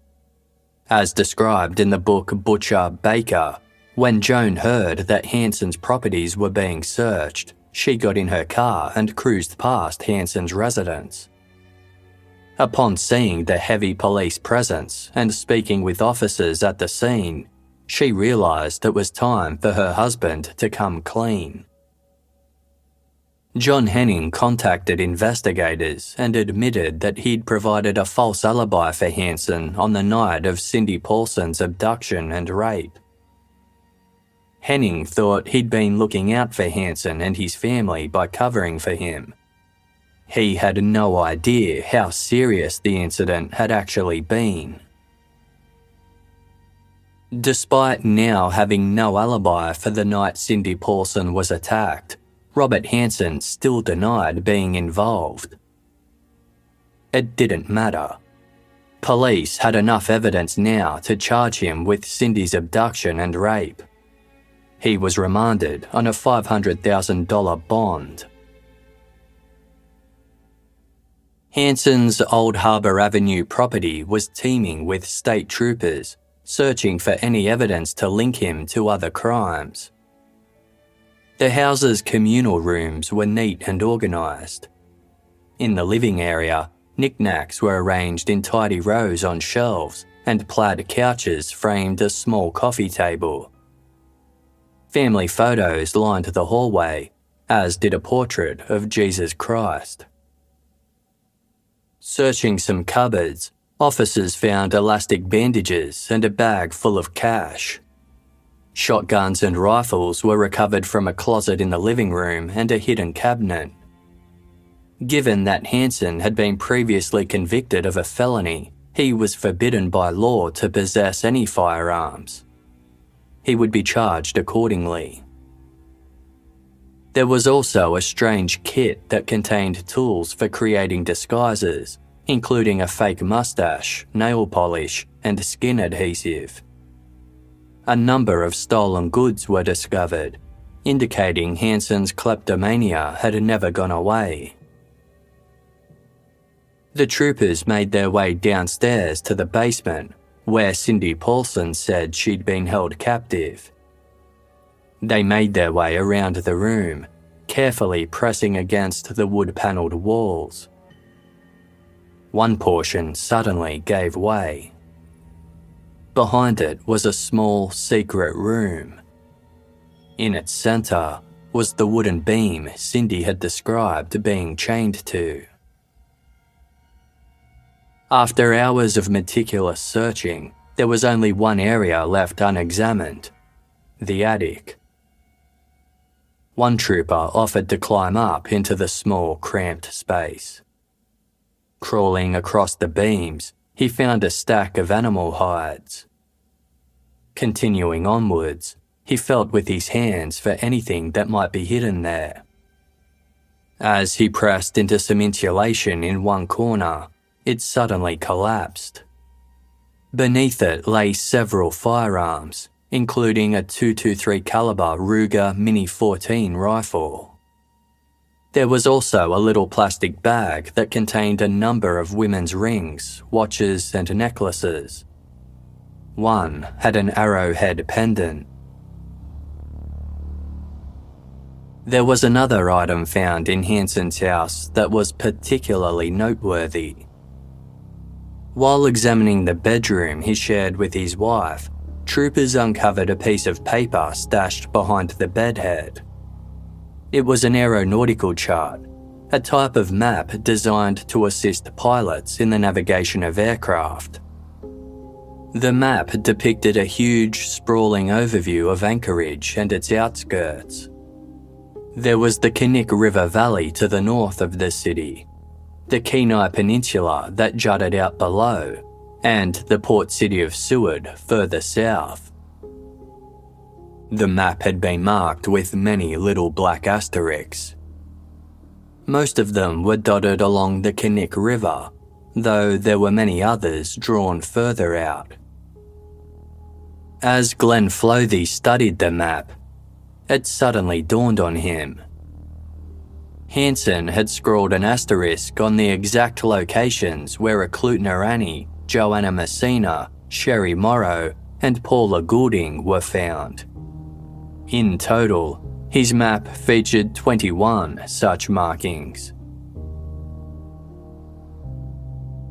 As described in the book Butcher, Baker, when Joan heard that Hansen's properties were being searched, she got in her car and cruised past Hansen's residence. Upon seeing the heavy police presence and speaking with officers at the scene, she realised it was time for her husband to come clean. John Henning contacted investigators and admitted that he'd provided a false alibi for Hansen on the night of Cindy Paulson's abduction and rape. Henning thought he'd been looking out for Hansen and his family by covering for him. He had no idea how serious the incident had actually been. Despite now having no alibi for the night Cindy Paulson was attacked, Robert Hansen still denied being involved. It didn't matter. Police had enough evidence now to charge him with Cindy's abduction and rape. He was remanded on a $500,000 bond. Hansen's Old Harbour Avenue property was teeming with state troopers, searching for any evidence to link him to other crimes. The house's communal rooms were neat and organised. In the living area, knickknacks were arranged in tidy rows on shelves, and plaid couches framed a small coffee table. Family photos lined the hallway, as did a portrait of Jesus Christ. Searching some cupboards, officers found elastic bandages and a bag full of cash. Shotguns and rifles were recovered from a closet in the living room and a hidden cabinet. Given that Hansen had been previously convicted of a felony, he was forbidden by law to possess any firearms. He would be charged accordingly. There was also a strange kit that contained tools for creating disguises, including a fake mustache, nail polish, and skin adhesive. A number of stolen goods were discovered, indicating Hansen's kleptomania had never gone away. The troopers made their way downstairs to the basement, where Cindy Paulson said she'd been held captive. They made their way around the room, carefully pressing against the wood-panelled walls. One portion suddenly gave way. Behind it was a small, secret room. In its centre was the wooden beam Cindy had described being chained to. After hours of meticulous searching, there was only one area left unexamined: the attic. One trooper offered to climb up into the small, cramped space. Crawling across the beams, he found a stack of animal hides. Continuing onwards, he felt with his hands for anything that might be hidden there. As he pressed into some insulation in one corner, it suddenly collapsed. Beneath it lay several firearms, including a .223 caliber Ruger Mini 14 rifle. There was also a little plastic bag that contained a number of women's rings, watches, and necklaces. One had an arrowhead pendant. There was another item found in Hanson's house that was particularly noteworthy. While examining the bedroom he shared with his wife, troopers uncovered a piece of paper stashed behind the bedhead. It was an aeronautical chart, a type of map designed to assist pilots in the navigation of aircraft. The map depicted a huge, sprawling overview of Anchorage and its outskirts. There was the Kinnick River Valley to the north of the city, the Kenai Peninsula that jutted out below, and the port city of Seward further south. The map had been marked with many little black asterisks. Most of them were dotted along the Kinnick River, though there were many others drawn further out. As Glenn Flothey studied the map, it suddenly dawned on him. Hanson had scrawled an asterisk on the exact locations where Eklutna Annie, Joanna Messina, Sherry Morrow, and Paula Goulding were found. In total, his map featured 21 such markings.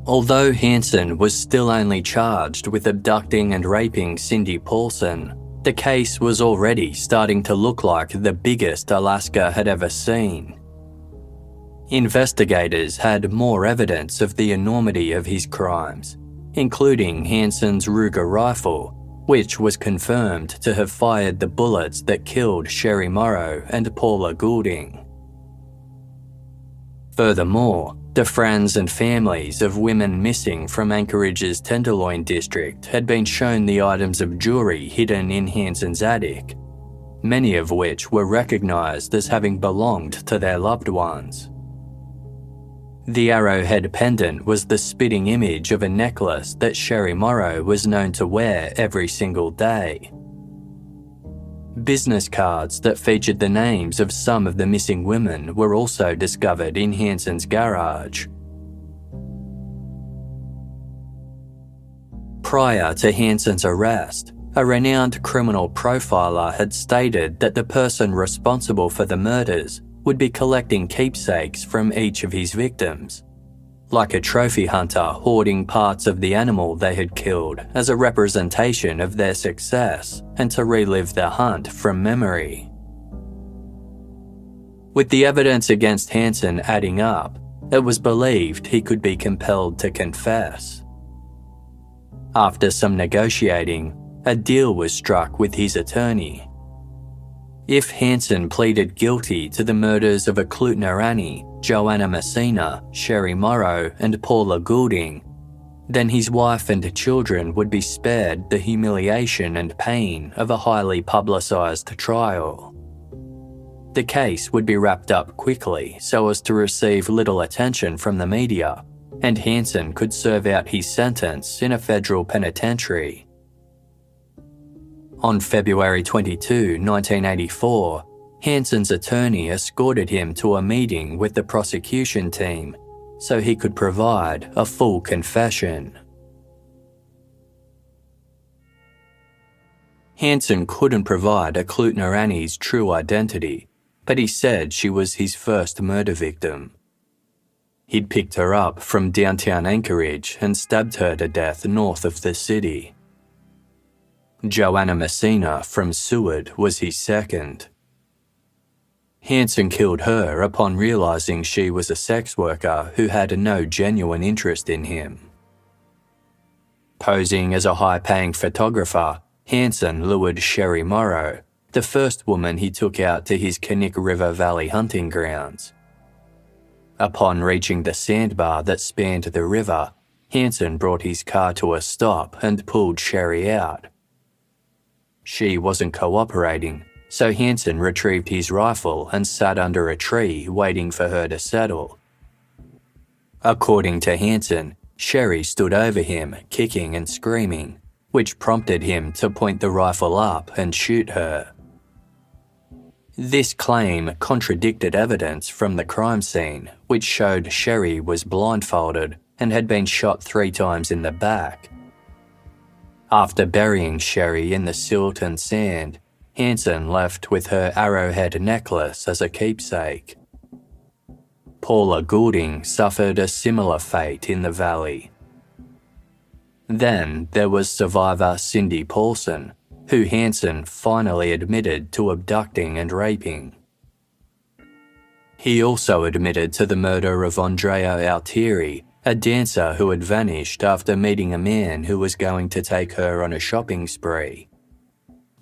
Although Hanson was still only charged with abducting and raping Cindy Paulson, the case was already starting to look like the biggest Alaska had ever seen. Investigators had more evidence of the enormity of his crimes, including Hanson's Ruger rifle, which was confirmed to have fired the bullets that killed Sherry Morrow and Paula Goulding. Furthermore, the friends and families of women missing from Anchorage's Tenderloin district had been shown the items of jewelry hidden in Hanson's attic, many of which were recognised as having belonged to their loved ones. The arrowhead pendant was the spitting image of a necklace that Sherry Morrow was known to wear every single day. Business cards that featured the names of some of the missing women were also discovered in Hanson's garage. Prior to Hanson's arrest, a renowned criminal profiler had stated that the person responsible for the murders would be collecting keepsakes from each of his victims, like a trophy hunter hoarding parts of the animal they had killed as a representation of their success and to relive the hunt from memory. With the evidence against Hanson adding up, it was believed he could be compelled to confess. After some negotiating, a deal was struck with his attorney. If Hanson pleaded guilty to the murders of Eklutna Annie, Joanna Messina, Sherry Morrow, and Paula Goulding, then his wife and children would be spared the humiliation and pain of a highly publicised trial. The case would be wrapped up quickly so as to receive little attention from the media, and Hanson could serve out his sentence in a federal penitentiary. On February 22, 1984, Hanson's attorney escorted him to a meeting with the prosecution team so he could provide a full confession. Hanson couldn't provide Eklutna Annie's true identity, but he said she was his first murder victim. He'd picked her up from downtown Anchorage and stabbed her to death north of the city. Joanna Messina from Seward was his second. Hanson killed her upon realising she was a sex worker who had no genuine interest in him. Posing as a high-paying photographer, Hanson lured Sherry Morrow, the first woman he took out to his Kinnick River Valley hunting grounds. Upon reaching the sandbar that spanned the river, Hanson brought his car to a stop and pulled Sherry out. She wasn't cooperating, so Hanson retrieved his rifle and sat under a tree waiting for her to settle. According to Hanson, Sherry stood over him, kicking and screaming, which prompted him to point the rifle up and shoot her. This claim contradicted evidence from the crime scene, which showed Sherry was blindfolded and had been shot 3 times in the back. After burying Sherry in the silt and sand, Hansen left with her arrowhead necklace as a keepsake. Paula Goulding suffered a similar fate in the valley. Then there was survivor Cindy Paulson, who Hansen finally admitted to abducting and raping. He also admitted to the murder of Andrea Altieri, a dancer who had vanished after meeting a man who was going to take her on a shopping spree.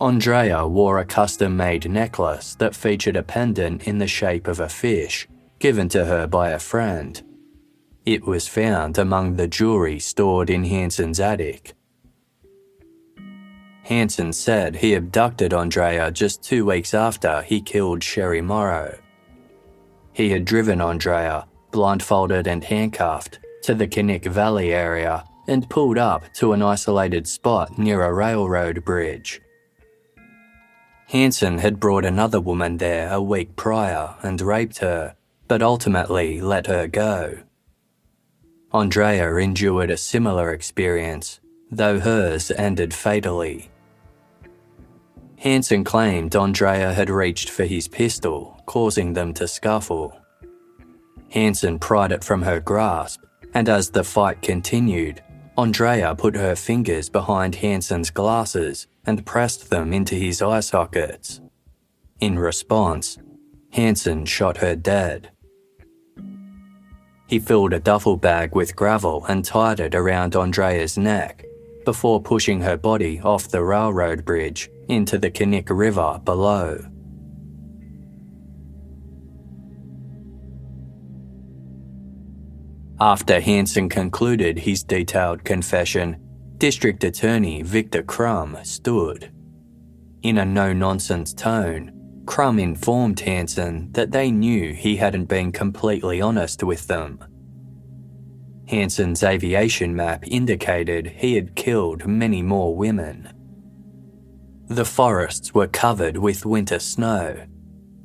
Andrea wore a custom-made necklace that featured a pendant in the shape of a fish, given to her by a friend. It was found among the jewelry stored in Hansen's attic. Hansen said he abducted Andrea just 2 weeks after he killed Sherry Morrow. He had driven Andrea, blindfolded and handcuffed, to the Kinnick Valley area and pulled up to an isolated spot near a railroad bridge. Hansen had brought another woman there a week prior and raped her, but ultimately let her go. Andrea endured a similar experience, though hers ended fatally. Hansen claimed Andrea had reached for his pistol, causing them to scuffle. Hansen pried it from her grasp, and as the fight continued, Andrea put her fingers behind Hansen's glasses and pressed them into his eye sockets. In response, Hansen shot her dead. He filled a duffel bag with gravel and tied it around Andrea's neck, before pushing her body off the railroad bridge into the Kinnick River below. After Hansen concluded his detailed confession, District Attorney Victor Crum stood. In a no-nonsense tone, Crum informed Hansen that they knew he hadn't been completely honest with them. Hansen's aviation map indicated he had killed many more women. The forests were covered with winter snow,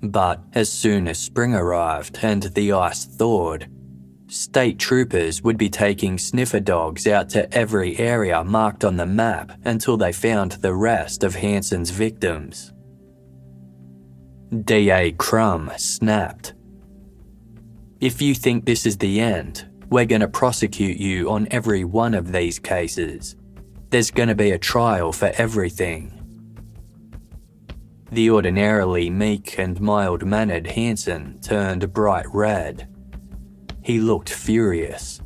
but as soon as spring arrived and the ice thawed, state troopers would be taking sniffer dogs out to every area marked on the map until they found the rest of Hansen's victims. DA Crum snapped. "If you think this is the end, we're going to prosecute you on every one of these cases. There's going to be a trial for everything." The ordinarily meek and mild-mannered Hansen turned bright red. He looked furious.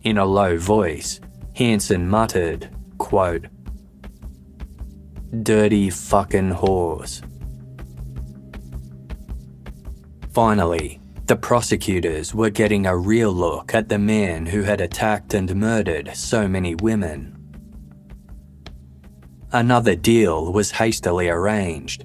In a low voice, Hansen muttered, quote, "Dirty fucking whores." Finally, the prosecutors were getting a real look at the man who had attacked and murdered so many women. Another deal was hastily arranged.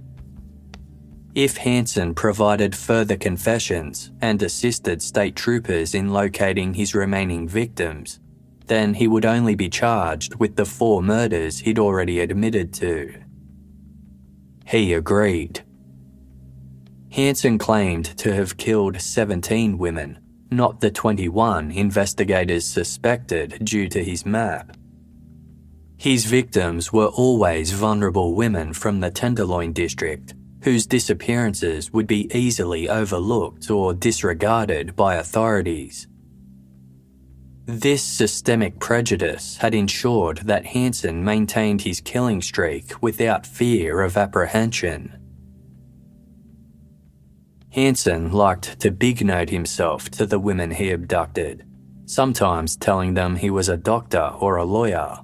If Hansen provided further confessions and assisted state troopers in locating his remaining victims, then he would only be charged with the 4 murders he'd already admitted to. He agreed. Hansen claimed to have killed 17 women, not the 21 investigators suspected due to his map. His victims were always vulnerable women from the Tenderloin district, whose disappearances would be easily overlooked or disregarded by authorities. This systemic prejudice had ensured that Hansen maintained his killing streak without fear of apprehension. Hansen liked to big-note himself to the women he abducted, sometimes telling them he was a doctor or a lawyer.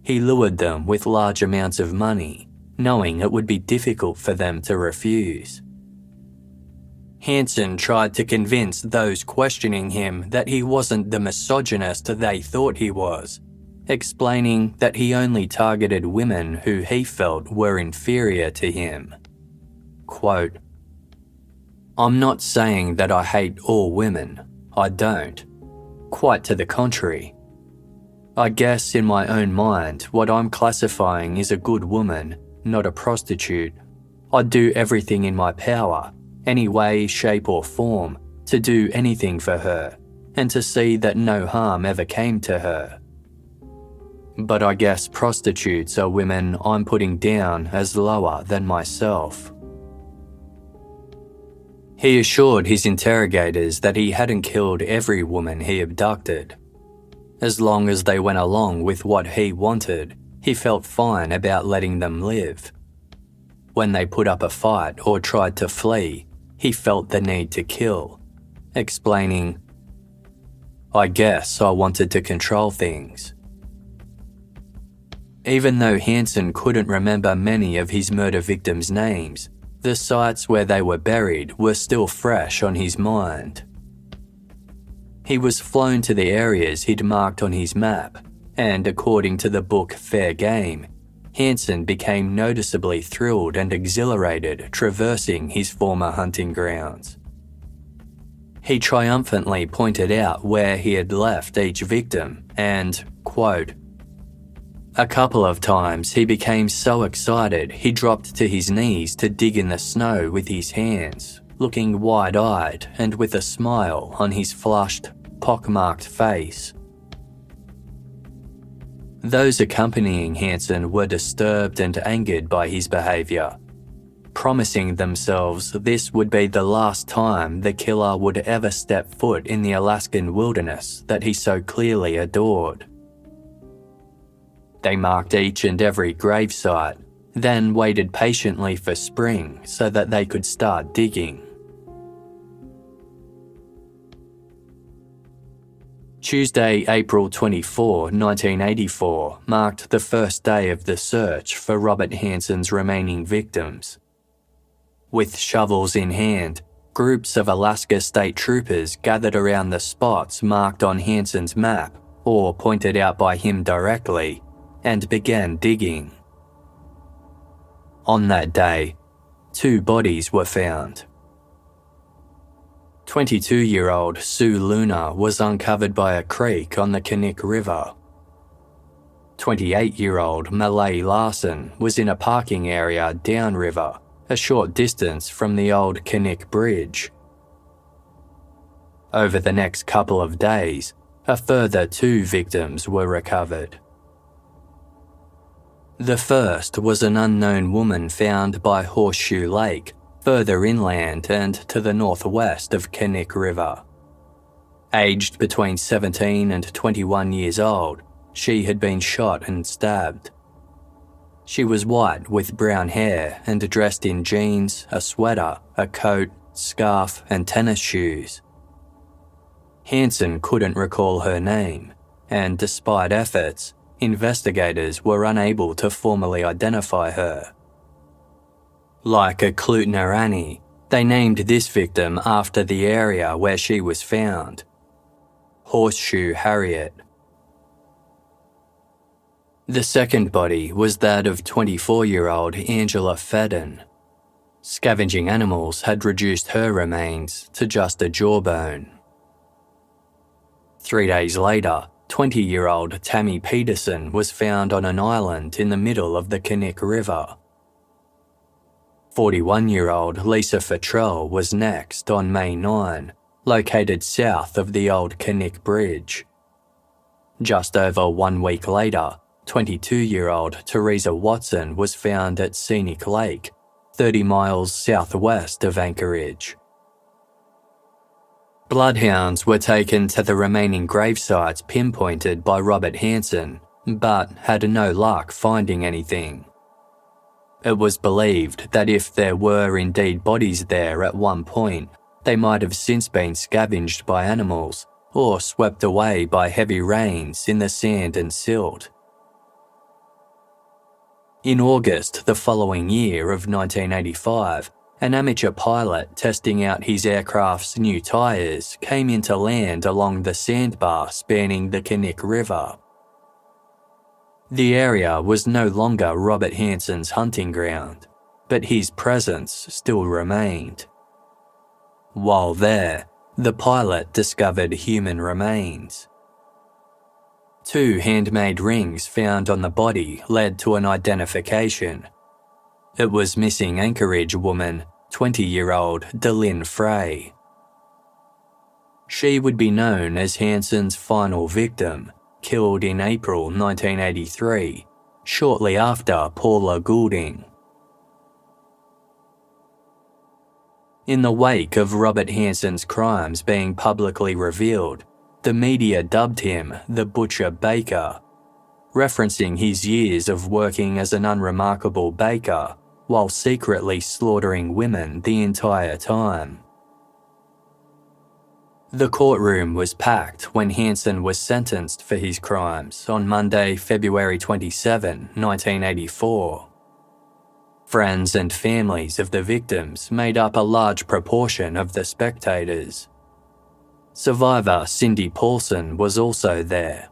He lured them with large amounts of money, knowing it would be difficult for them to refuse. Hansen tried to convince those questioning him that he wasn't the misogynist they thought he was, explaining that he only targeted women who he felt were inferior to him. Quote, "I'm not saying that I hate all women. I don't. Quite to the contrary. I guess in my own mind, what I'm classifying is a good woman, not a prostitute. I'd do everything in my power, any way, shape or form, to do anything for her, and to see that no harm ever came to her. But I guess prostitutes are women I'm putting down as lower than myself." He assured his interrogators that he hadn't killed every woman he abducted. As long as they went along with what he wanted, he felt fine about letting them live. When they put up a fight or tried to flee, he felt the need to kill, explaining, "I guess I wanted to control things." Even though Hansen couldn't remember many of his murder victims' names, the sites where they were buried were still fresh on his mind. He was flown to the areas he'd marked on his map, and according to the book Fair Game, Hansen became noticeably thrilled and exhilarated traversing his former hunting grounds. He triumphantly pointed out where he had left each victim and, quote, "A couple of times he became so excited he dropped to his knees to dig in the snow with his hands, looking wide-eyed and with a smile on his flushed, pockmarked face." Those accompanying Hansen were disturbed and angered by his behaviour, promising themselves this would be the last time the killer would ever step foot in the Alaskan wilderness that he so clearly adored. They marked each and every gravesite, then waited patiently for spring so that they could start digging. Tuesday, April 24, 1984, marked the first day of the search for Robert Hansen's remaining victims. With shovels in hand, groups of Alaska State Troopers gathered around the spots marked on Hansen's map or pointed out by him directly, and began digging. On that day, 2 bodies were found. 22-year-old Sue Luna was uncovered by a creek on the Knik River. 28-year-old Malay Larson was in a parking area downriver, a short distance from the old Knik Bridge. Over the next couple of days, a further 2 victims were recovered. The first was an unknown woman found by Horseshoe Lake, further inland and to the northwest of Knik River. Aged between 17 and 21 years old, she had been shot and stabbed. She was white with brown hair and dressed in jeans, a sweater, a coat, scarf and tennis shoes. Hansen couldn't recall her name, and despite efforts, investigators were unable to formally identify her. Like a Klutner Annie, they named this victim after the area where she was found, Horseshoe Harriet. The second body was that of 24-year-old Angela Fedden. Scavenging animals had reduced her remains to just a jawbone. 3 days later, 20-year-old Tammy Peterson was found on an island in the middle of the Knik River. 41-year-old Lisa Futrell was next on May 9, located south of the old Knik Bridge. Just over 1 week later, 22-year-old Teresa Watson was found at Scenic Lake, 30 miles southwest of Anchorage. Bloodhounds were taken to the remaining gravesites pinpointed by Robert Hansen, but had no luck finding anything. It was believed that if there were indeed bodies there at one point, they might have since been scavenged by animals or swept away by heavy rains in the sand and silt. In August the following year of 1985, an amateur pilot testing out his aircraft's new tyres came into land along the sandbar spanning the Knik River. The area was no longer Robert Hansen's hunting ground, but his presence still remained. While there, the pilot discovered human remains. 2 handmade rings found on the body led to an identification. It was missing Anchorage woman, 20-year-old Delynn Frey. She would be known as Hanson's final victim, killed in April 1983, shortly after Paula Goulding. In the wake of Robert Hanson's crimes being publicly revealed, the media dubbed him the Butcher Baker, referencing his years of working as an unremarkable baker while secretly slaughtering women the entire time. The courtroom was packed when Hanson was sentenced for his crimes on Monday, February 27, 1984. Friends and families of the victims made up a large proportion of the spectators. Survivor Cindy Paulson was also there.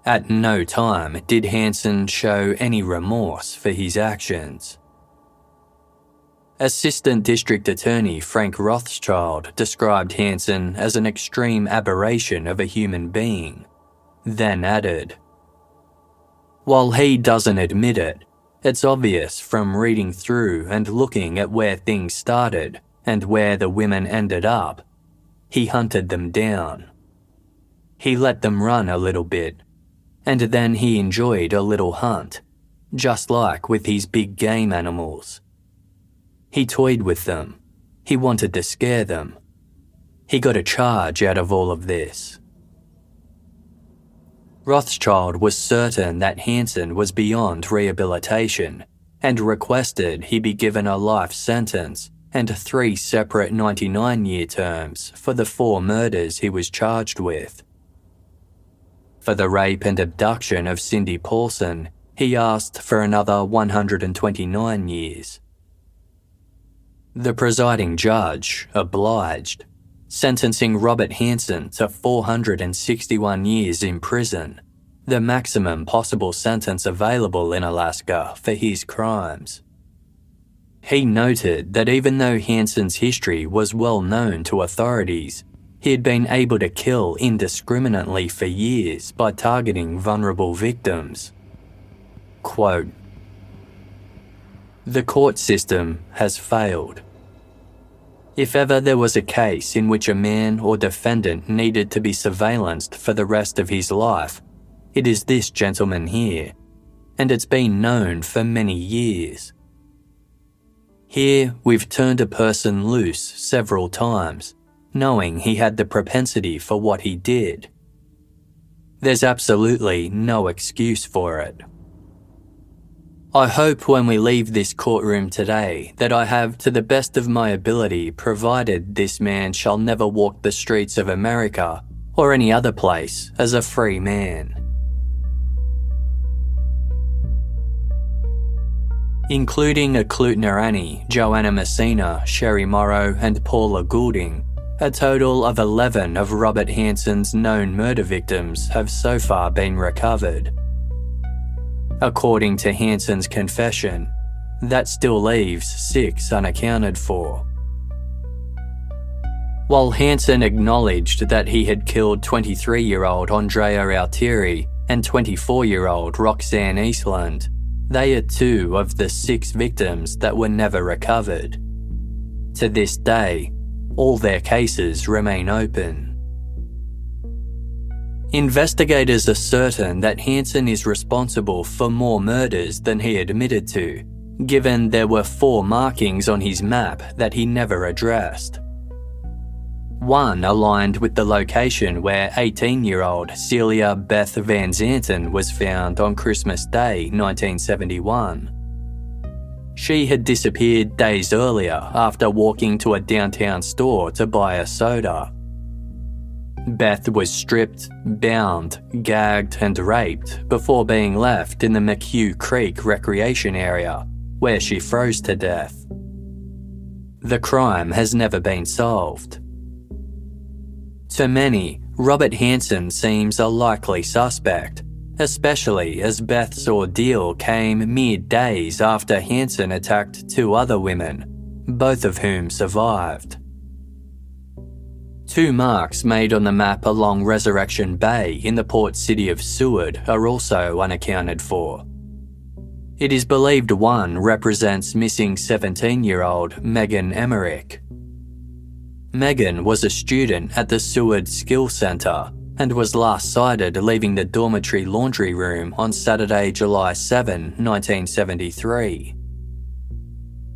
At no time did Hanson show any remorse for his actions. Assistant District Attorney Frank Rothschild described Hanson as an extreme aberration of a human being, then added, "While he doesn't admit it, it's obvious from reading through and looking at where things started and where the women ended up. He hunted them down. He let them run a little bit, and then he enjoyed a little hunt, just like with his big game animals. He toyed with them. He wanted to scare them. He got a charge out of all of this." Rothschild was certain that Hanson was beyond rehabilitation and requested he be given a life sentence and 3 separate 99-year terms for the 4 murders he was charged with. For the rape and abduction of Cindy Paulson, he asked for another 129 years. The presiding judge obliged, sentencing Robert Hanson to 461 years in prison, the maximum possible sentence available in Alaska for his crimes. He noted that even though Hanson's history was well known to authorities, he had been able to kill indiscriminately for years by targeting vulnerable victims. Quote, "The court system has failed. If ever there was a case in which a man or defendant needed to be surveillanced for the rest of his life, it is this gentleman here, and it's been known for many years. Here we've turned a person loose several times, knowing he had the propensity for what he did. There's absolutely no excuse for it. I hope when we leave this courtroom today that I have, to the best of my ability, provided this man shall never walk the streets of America or any other place as a free man." Including Eklutna Annie, Joanna Messina, Sherry Morrow and Paula Goulding, a total of 11 of Robert Hanson's known murder victims have so far been recovered. According to Hanson's confession, that still leaves 6 unaccounted for. While Hanson acknowledged that he had killed 23-year-old Andrea Altieri and 24-year-old Roxanne Eastland, they are 2 of the 6 victims that were never recovered. To this day, all their cases remain open. Investigators are certain that Hanson is responsible for more murders than he admitted to, given there were 4 markings on his map that he never addressed. One aligned with the location where 18-year-old Celia Beth Van Zanten was found on Christmas Day 1971. She had disappeared days earlier after walking to a downtown store to buy a soda. Beth was stripped, bound, gagged and raped before being left in the McHugh Creek recreation area, where she froze to death. The crime has never been solved. To many, Robert Hanson seems a likely suspect, especially as Beth's ordeal came mere days after Hanson attacked 2 other women, both of whom survived. 2 marks made on the map along Resurrection Bay in the port city of Seward are also unaccounted for. It is believed one represents missing 17-year-old Megan Emmerich. Megan was a student at the Seward Skill Centre and was last sighted leaving the dormitory laundry room on Saturday, July 7, 1973.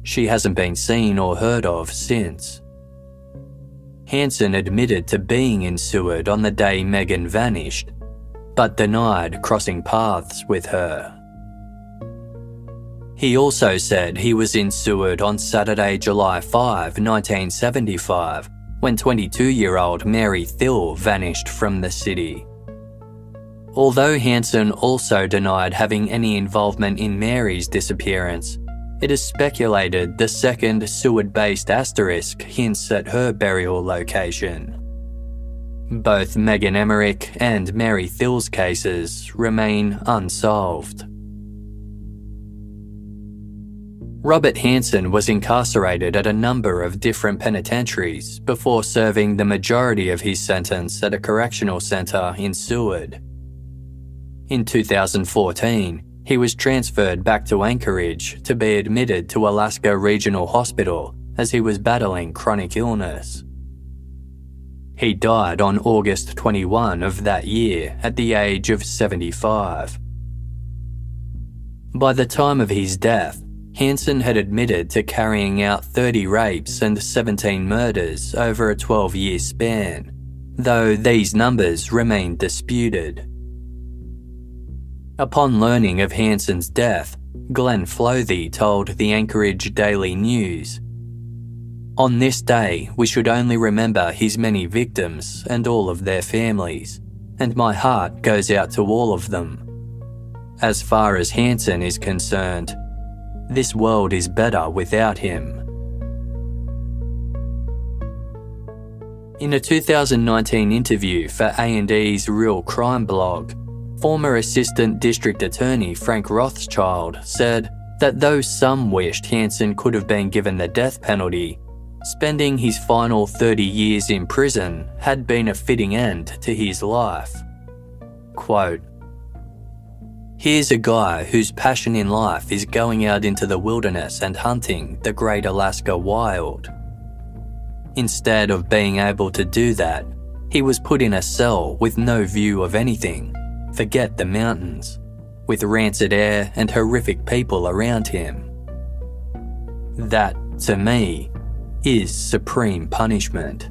She hasn't been seen or heard of since. Hansen admitted to being in Seward on the day Megan vanished, but denied crossing paths with her. He also said he was in Seward on Saturday, July 5, 1975, when 22-year-old Mary Thill vanished from the city. Although Hansen also denied having any involvement in Mary's disappearance, it is speculated the second Seward-based asterisk hints at her burial location. Both Megan Emmerich and Mary Thill's cases remain unsolved. Robert Hansen was incarcerated at a number of different penitentiaries before serving the majority of his sentence at a correctional centre in Seward. In 2014, he was transferred back to Anchorage to be admitted to Alaska Regional Hospital as he was battling chronic illness. He died on August 21 of that year at the age of 75. By the time of his death, Hansen had admitted to carrying out 30 rapes and 17 murders over a 12-year span, though these numbers remain disputed. Upon learning of Hansen's death, Glenn Floethy told the Anchorage Daily News, "On this day, we should only remember his many victims and all of their families, and my heart goes out to all of them. As far as Hansen is concerned, this world is better without him." In a 2019 interview for A&E's Real Crime blog, former Assistant District Attorney Frank Rothschild said that though some wished Hansen could have been given the death penalty, spending his final 30 years in prison had been a fitting end to his life. Quote, "Here's a guy whose passion in life is going out into the wilderness and hunting the great Alaska wild. Instead of being able to do that, he was put in a cell with no view of anything, forget the mountains, with rancid air and horrific people around him. That, to me, is supreme punishment."